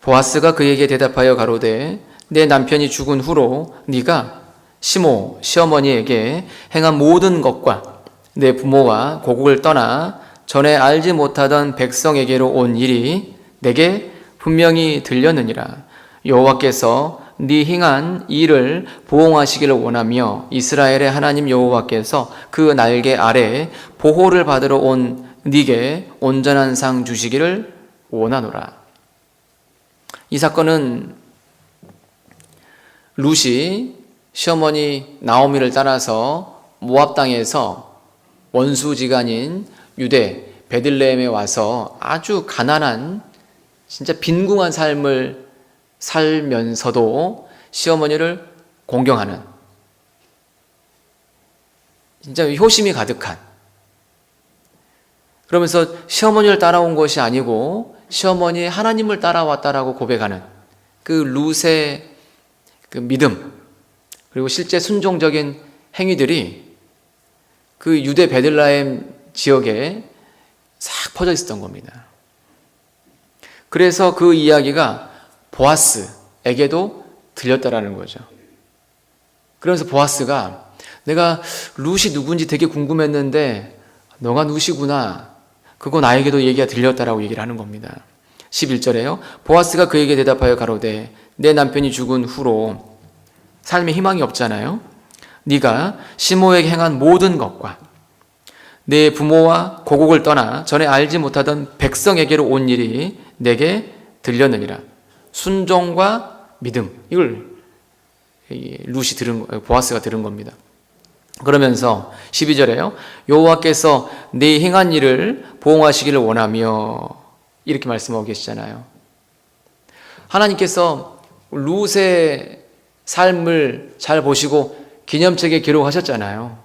보아스가 그에게 대답하여 가로되 내 남편이 죽은 후로 네가 시모 시어머니에게 행한 모든 것과 내 부모와 고국을 떠나 전에 알지 못하던 백성에게로 온 일이 내게 분명히 들렸느니라. 여호와께서 네 행한 일을 보응하시기를 원하며 이스라엘의 하나님 여호와께서 그 날개 아래 보호를 받으러 온 네게 온전한 상 주시기를 원하노라. 이 사건은 룻이 시어머니 나오미를 따라서 모압 땅에서 원수지간인 유대 베들레헴에 와서 아주 가난한 진짜 빈궁한 삶을 살면서도 시어머니를 공경하는 진짜 효심이 가득한, 그러면서 시어머니를 따라온 것이 아니고 시어머니의 하나님을 따라왔다라고 고백하는 그 룻의 그 믿음, 그리고 실제 순종적인 행위들이 그 유대 베들레헴 지역에 싹 퍼져 있었던 겁니다. 그래서 그 이야기가 보아스에게도 들렸다라는 거죠. 그러면서 보아스가 내가 룻이 누군지 되게 궁금했는데 너가 룻이구나. 그거 나에게도 얘기가 들렸다라고 얘기를 하는 겁니다. 11절에요. 보아스가 그에게 대답하여 가로되 내 남편이 죽은 후로 삶에 희망이 없잖아요. 네가 시모에게 행한 모든 것과 내 부모와 고국을 떠나 전에 알지 못하던 백성에게로 온 일이 내게 들렸느니라. 순종과 믿음, 이걸 보아스가 들은 겁니다. 그러면서 12절에요. 여호와께서 네 행한 일을 보응하시기를 원하며 이렇게 말씀하고 계시잖아요. 하나님께서 룻의 삶을 잘 보시고 기념책에 기록하셨잖아요.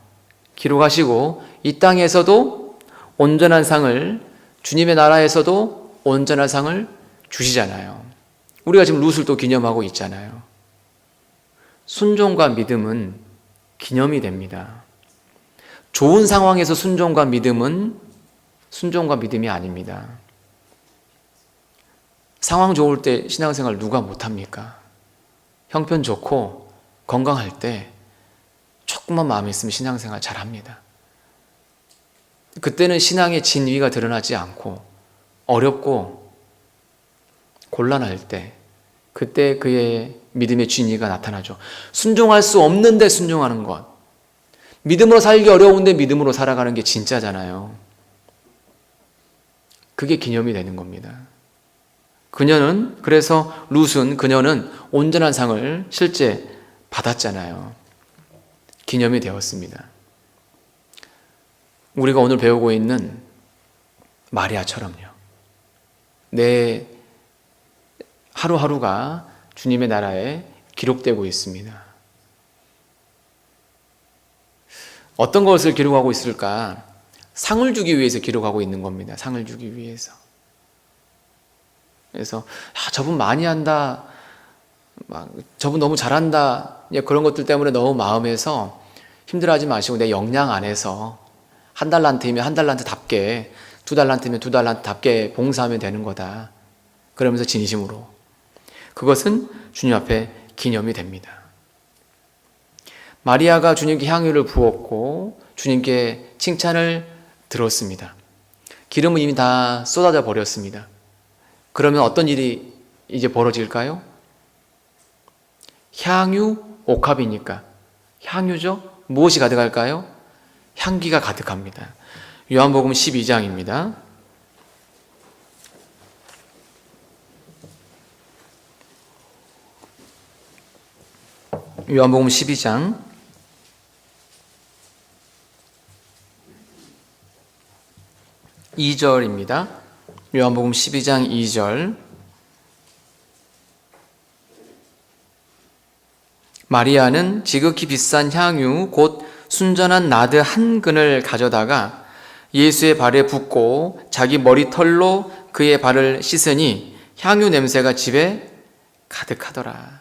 기록하시고 이 땅에서도 온전한 상을, 주님의 나라에서도 온전한 상을 주시잖아요. 우리가 지금 룻을 또 기념하고 있잖아요. 순종과 믿음은 기념이 됩니다. 좋은 상황에서 순종과 믿음은 순종과 믿음이 아닙니다. 상황 좋을 때 신앙생활 누가 못합니까? 형편 좋고 건강할 때 조금만 마음에 있으면 신앙생활 잘합니다. 그때는 신앙의 진위가 드러나지 않고 어렵고 곤란할 때 그때 그의 믿음의 진위가 나타나죠. 순종할 수 없는데 순종하는 것, 믿음으로 살기 어려운데 믿음으로 살아가는 게 진짜잖아요. 그게 기념이 되는 겁니다. 그래서 룻은 그녀는 온전한 상을 실제 받았잖아요. 기념이 되었습니다. 우리가 오늘 배우고 있는 마리아처럼요. 내 하루하루가 주님의 나라에 기록되고 있습니다. 어떤 것을 기록하고 있을까? 상을 주기 위해서 기록하고 있는 겁니다. 상을 주기 위해서. 그래서 저분 많이 한다, 저분 너무 잘한다, 그런 것들 때문에 너무 마음에서 힘들어하지 마시고 내 역량 안에서 한 달란트이면 한 달란트답게, 두 달란트면 두 달란트답게 봉사하면 되는 거다. 그러면서 진심으로. 그것은 주님 앞에 기념이 됩니다. 마리아가 주님께 향유를 부었고 주님께 칭찬을 들었습니다. 기름은 이미 다 쏟아져 버렸습니다. 그러면 어떤 일이 이제 벌어질까요? 향유 옥합이니까 향유죠? 무엇이 가득할까요? 향기가 가득합니다. 요한복음 12장입니다. 요한복음 12장 2절입니다. 요한복음 12장 2절. 마리아는 지극히 비싼 향유 곧 순전한 나드 한 근을 가져다가 예수의 발에 붓고 자기 머리털로 그의 발을 씻으니 향유 냄새가 집에 가득하더라.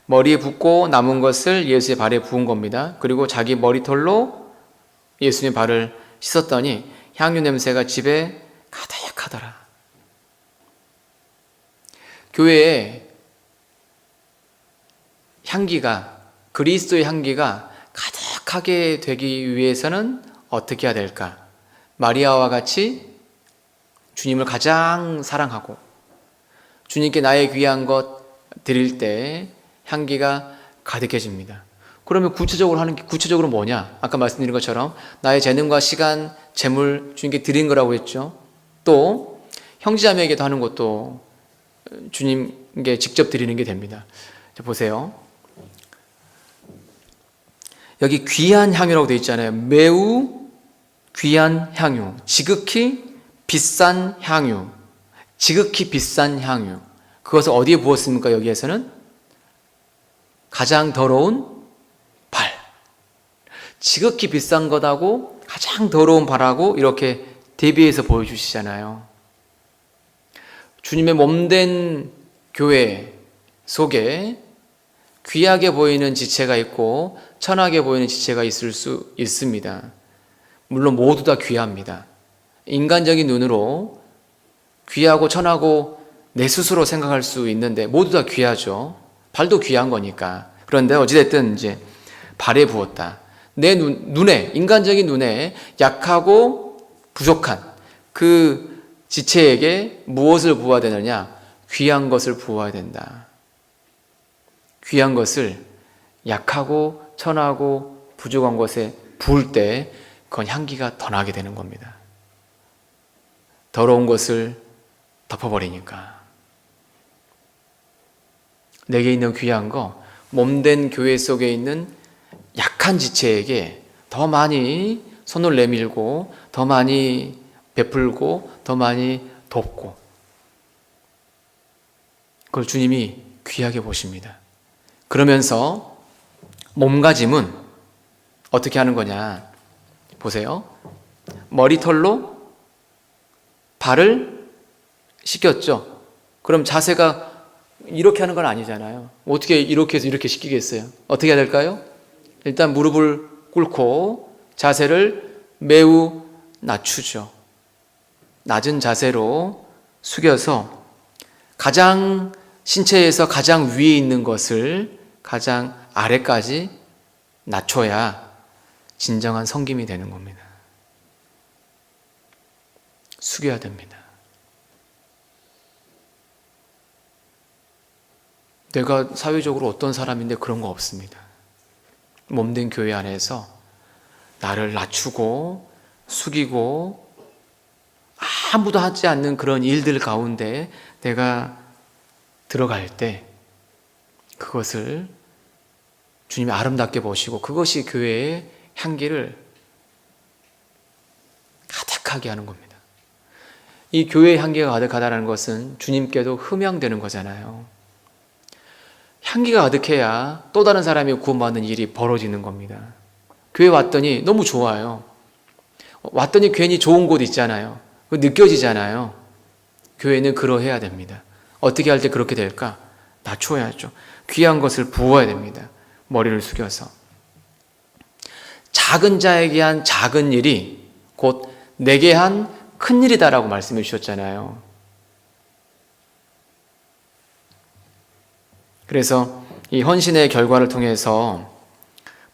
머리에 붓고 남은 것을 예수의 발에 부은 겁니다. 그리고 자기 머리털로 예수님의 발을 씻었더니 향유 냄새가 집에 가득하더라. 교회에 향기가 그리스도의 향기가 가득하게 되기 위해서는 어떻게 해야 될까? 마리아와 같이 주님을 가장 사랑하고 주님께 나의 귀한 것 드릴 때 향기가 가득해집니다. 그러면 구체적으로 뭐냐? 아까 말씀드린 것처럼 나의 재능과 시간, 재물 주님께 드린 거라고 했죠. 또 형제자매에게도 하는 것도 주님께 직접 드리는 게 됩니다. 자, 보세요. 여기 귀한 향유라고 되어 있잖아요. 매우 귀한 향유, 지극히 비싼 향유, 지극히 비싼 향유. 그것을 어디에 부었습니까? 여기에서는 가장 더러운 발. 지극히 비싼 것하고 가장 더러운 발하고 이렇게 대비해서 보여주시잖아요. 주님의 몸된 교회 속에 귀하게 보이는 지체가 있고 천하게 보이는 지체가 있을 수 있습니다. 물론 모두 다 귀합니다. 인간적인 눈으로 귀하고 천하고 내 스스로 생각할 수 있는데 모두 다 귀하죠. 발도 귀한 거니까. 그런데 어찌됐든 이제 발에 부었다. 내 눈에, 인간적인 눈에 약하고 부족한 그 지체에게 무엇을 부어야 되느냐? 귀한 것을 부어야 된다. 귀한 것을 약하고 천하고 부족한 것에 부을 때 그건 향기가 더 나게 되는 겁니다. 더러운 것을 덮어버리니까. 내게 있는 귀한 거, 몸된 교회 속에 있는 약한 지체에게 더 많이 손을 내밀고 더 많이 베풀고 더 많이 돕고, 그걸 주님이 귀하게 보십니다. 그러면서 몸가짐은 어떻게 하는 거냐? 보세요. 머리털로 발을 씻겼죠. 그럼 자세가 이렇게 하는 건 아니잖아요. 어떻게 이렇게 해서 이렇게 씻기겠어요? 어떻게 해야 될까요? 일단 무릎을 꿇고 자세를 매우 낮추죠. 낮은 자세로 숙여서 가장 신체에서 가장 위에 있는 것을 가장 아래까지 낮춰야 진정한 섬김이 되는 겁니다. 숙여야 됩니다. 내가 사회적으로 어떤 사람인데 그런 거 없습니다. 몸된 교회 안에서 나를 낮추고 숙이고 아무도 하지 않는 그런 일들 가운데 내가 들어갈 때 그것을 주님이 아름답게 보시고 그것이 교회의 향기를 가득하게 하는 겁니다. 이 교회의 향기가 가득하다는 것은 주님께도 흠양되는 거잖아요. 향기가 가득해야 또 다른 사람이 구원받는 일이 벌어지는 겁니다. 교회 왔더니 너무 좋아요. 왔더니 괜히 좋은 곳 있잖아요. 느껴지잖아요. 교회는 그러해야 됩니다. 어떻게 할 때 그렇게 될까? 낮춰야죠. 귀한 것을 부어야 됩니다. 머리를 숙여서. 작은 자에게 한 작은 일이 곧 내게 한 큰 일이다라고 말씀해 주셨잖아요. 그래서 이 헌신의 결과를 통해서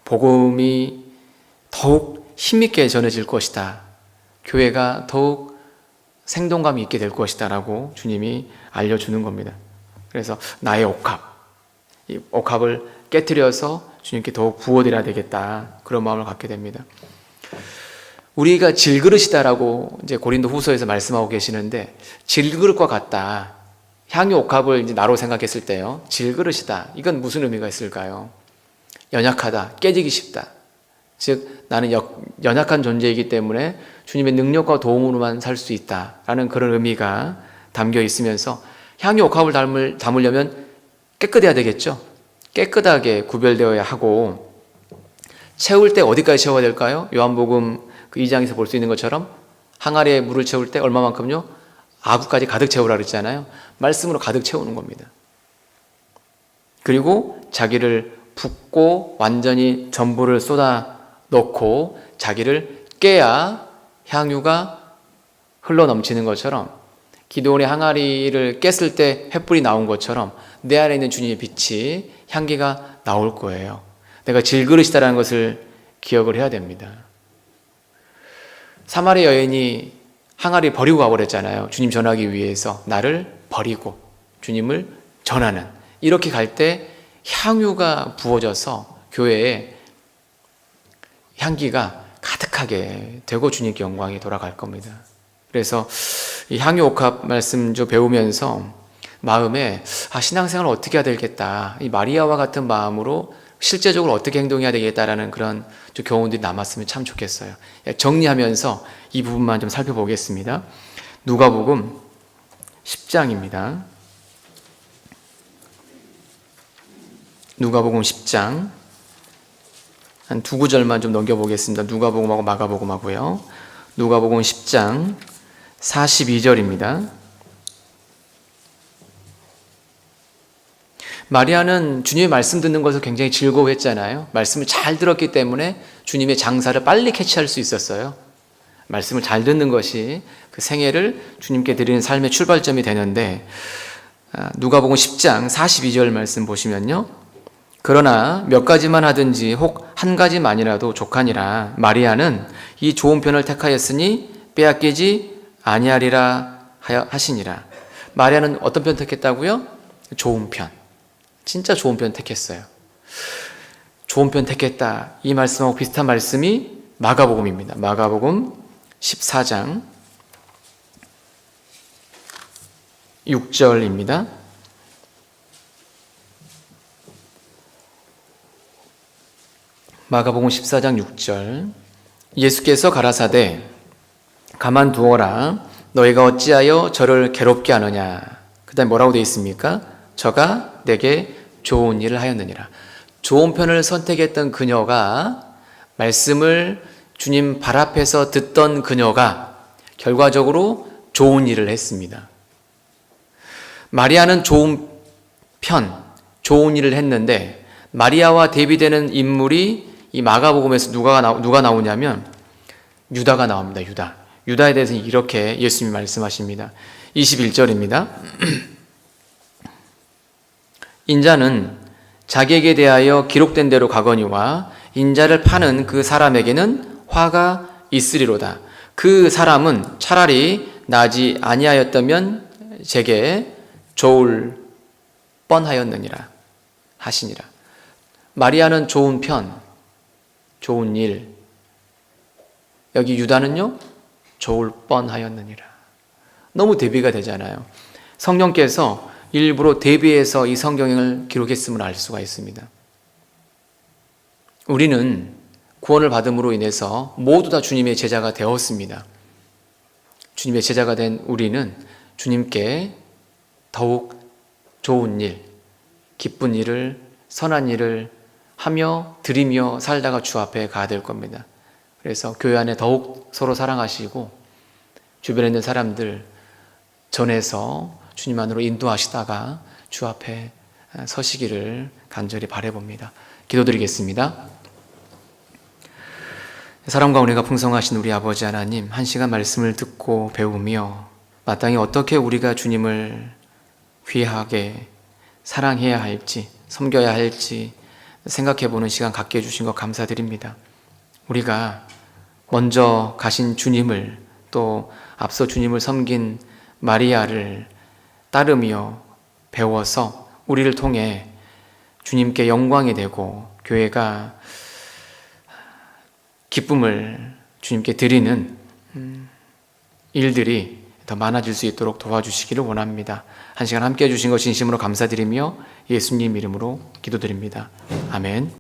복음이 더욱 힘있게 전해질 것이다. 교회가 더욱 생동감이 있게 될 것이다 라고 주님이 알려주는 겁니다. 그래서 나의 옥합, 이 옥합을 깨트려서 주님께 더욱 부어드려야 되겠다, 그런 마음을 갖게 됩니다. 우리가 질그릇이다라고 이제 고린도 후서에서 말씀하고 계시는데, 질그릇과 같다, 향유 옥합을 이제 나로 생각했을 때요, 질그릇이다, 이건 무슨 의미가 있을까요? 연약하다, 깨지기 쉽다. 즉 나는 연약한 존재이기 때문에 주님의 능력과 도움으로만 살 수 있다라는 그런 의미가 담겨 있으면서, 향유 옥합을 담으려면 깨끗해야 되겠죠. 깨끗하게 구별되어야 하고, 채울 때 어디까지 채워야 될까요? 요한복음 그 2장에서 볼 수 있는 것처럼 항아리에 물을 채울 때 얼마만큼요? 아구까지 가득 채우라 그랬잖아요. 말씀으로 가득 채우는 겁니다. 그리고 자기를 붓고 완전히 전부를 쏟아 넣고 자기를 깨야 향유가 흘러 넘치는 것처럼, 기드온의 항아리를 깼을 때 횃불이 나온 것처럼 내 안에 있는 주님의 빛이, 향기가 나올 거예요. 내가 질그릇이다라는 것을 기억을 해야 됩니다. 사마리아 여인이 항아리 버리고 가버렸잖아요. 주님 전하기 위해서 나를 버리고 주님을 전하는, 이렇게 갈 때 향유가 부어져서 교회에 향기가 가득하게 되고 주님께 영광이 돌아갈 겁니다. 그래서 이 향유 옥합 말씀 좀 배우면서 마음에 신앙생활을 어떻게 해야 되겠다, 이 마리아와 같은 마음으로 실제적으로 어떻게 행동해야 되겠다라는 그런 좀 교훈들이 남았으면 참 좋겠어요. 정리하면서 이 부분만 좀 살펴보겠습니다. 누가복음 10장입니다. 누가복음 10장 한 두 구절만 좀 넘겨보겠습니다. 누가복음하고 마가복음하고요. 누가복음 10장 42절입니다. 마리아는 주님의 말씀 듣는 것을 굉장히 즐거워했잖아요. 말씀을 잘 들었기 때문에 주님의 장사를 빨리 캐치할 수 있었어요. 말씀을 잘 듣는 것이 그 생애를 주님께 드리는 삶의 출발점이 되는데, 누가복음 10장 42절 말씀 보시면요. 그러나 몇 가지만 하든지 혹 한 가지만이라도 족하니라. 마리아는 이 좋은 편을 택하였으니 빼앗기지 아니하리라 하시니라. 마리아는 어떤 편 택했다고요? 좋은 편. 진짜 좋은 편 택했어요. 좋은 편 택했다. 이 말씀하고 비슷한 말씀이 마가복음입니다. 마가복음 14장 6절입니다. 마가복음 14장 6절. 예수께서 가라사대 가만두어라. 너희가 어찌하여 저를 괴롭게 하느냐. 그 다음에 뭐라고 되어 있습니까? 저가 내게 좋은 일을 하였느니라. 좋은 편을 선택했던 그녀가, 말씀을 주님 발 앞에서 듣던 그녀가 결과적으로 좋은 일을 했습니다. 마리아는 좋은 편, 좋은 일을 했는데, 마리아와 대비되는 인물이 이 마가복음에서 누가 나오냐면 유다가 나옵니다. 유다에 대해서는 이렇게 예수님이 말씀하십니다. 21절입니다. 인자는 자기에게 대하여 기록된 대로 가거니와 인자를 파는 그 사람에게는 화가 있으리로다. 그 사람은 차라리 나지 아니하였다면 제게 좋을 뻔하였느니라 하시니라. 마리아는 좋은 편, 좋은 일, 여기 유다는요 좋을 뻔하였느니라. 너무 대비가 되잖아요. 성령께서 일부러 대비해서 이 성경을 기록했음을 알 수가 있습니다. 우리는 구원을 받음으로 인해서 모두 다 주님의 제자가 되었습니다. 주님의 제자가 된 우리는 주님께 더욱 좋은 일, 기쁜 일을, 선한 일을 하며 드리며 살다가 주 앞에 가야 될 겁니다. 그래서 교회 안에 더욱 서로 사랑하시고 주변에 있는 사람들 전해서 주님 안으로 인도하시다가 주 앞에 서시기를 간절히 바라봅니다. 기도드리겠습니다. 사랑과 은혜가 풍성하신 우리 아버지 하나님, 한 시간 말씀을 듣고 배우며 마땅히 어떻게 우리가 주님을 귀하게 사랑해야 할지, 섬겨야 할지 생각해보는 시간 갖게 해주신 것 감사드립니다. 우리가 먼저 가신 주님을, 또 앞서 주님을 섬긴 마리아를 따르며 배워서 우리를 통해 주님께 영광이 되고 교회가 기쁨을 주님께 드리는 일들이 더 많아질 수 있도록 도와주시기를 원합니다. 한 시간 함께 해주신 것 진심으로 감사드리며 예수님 이름으로 기도드립니다. 아멘.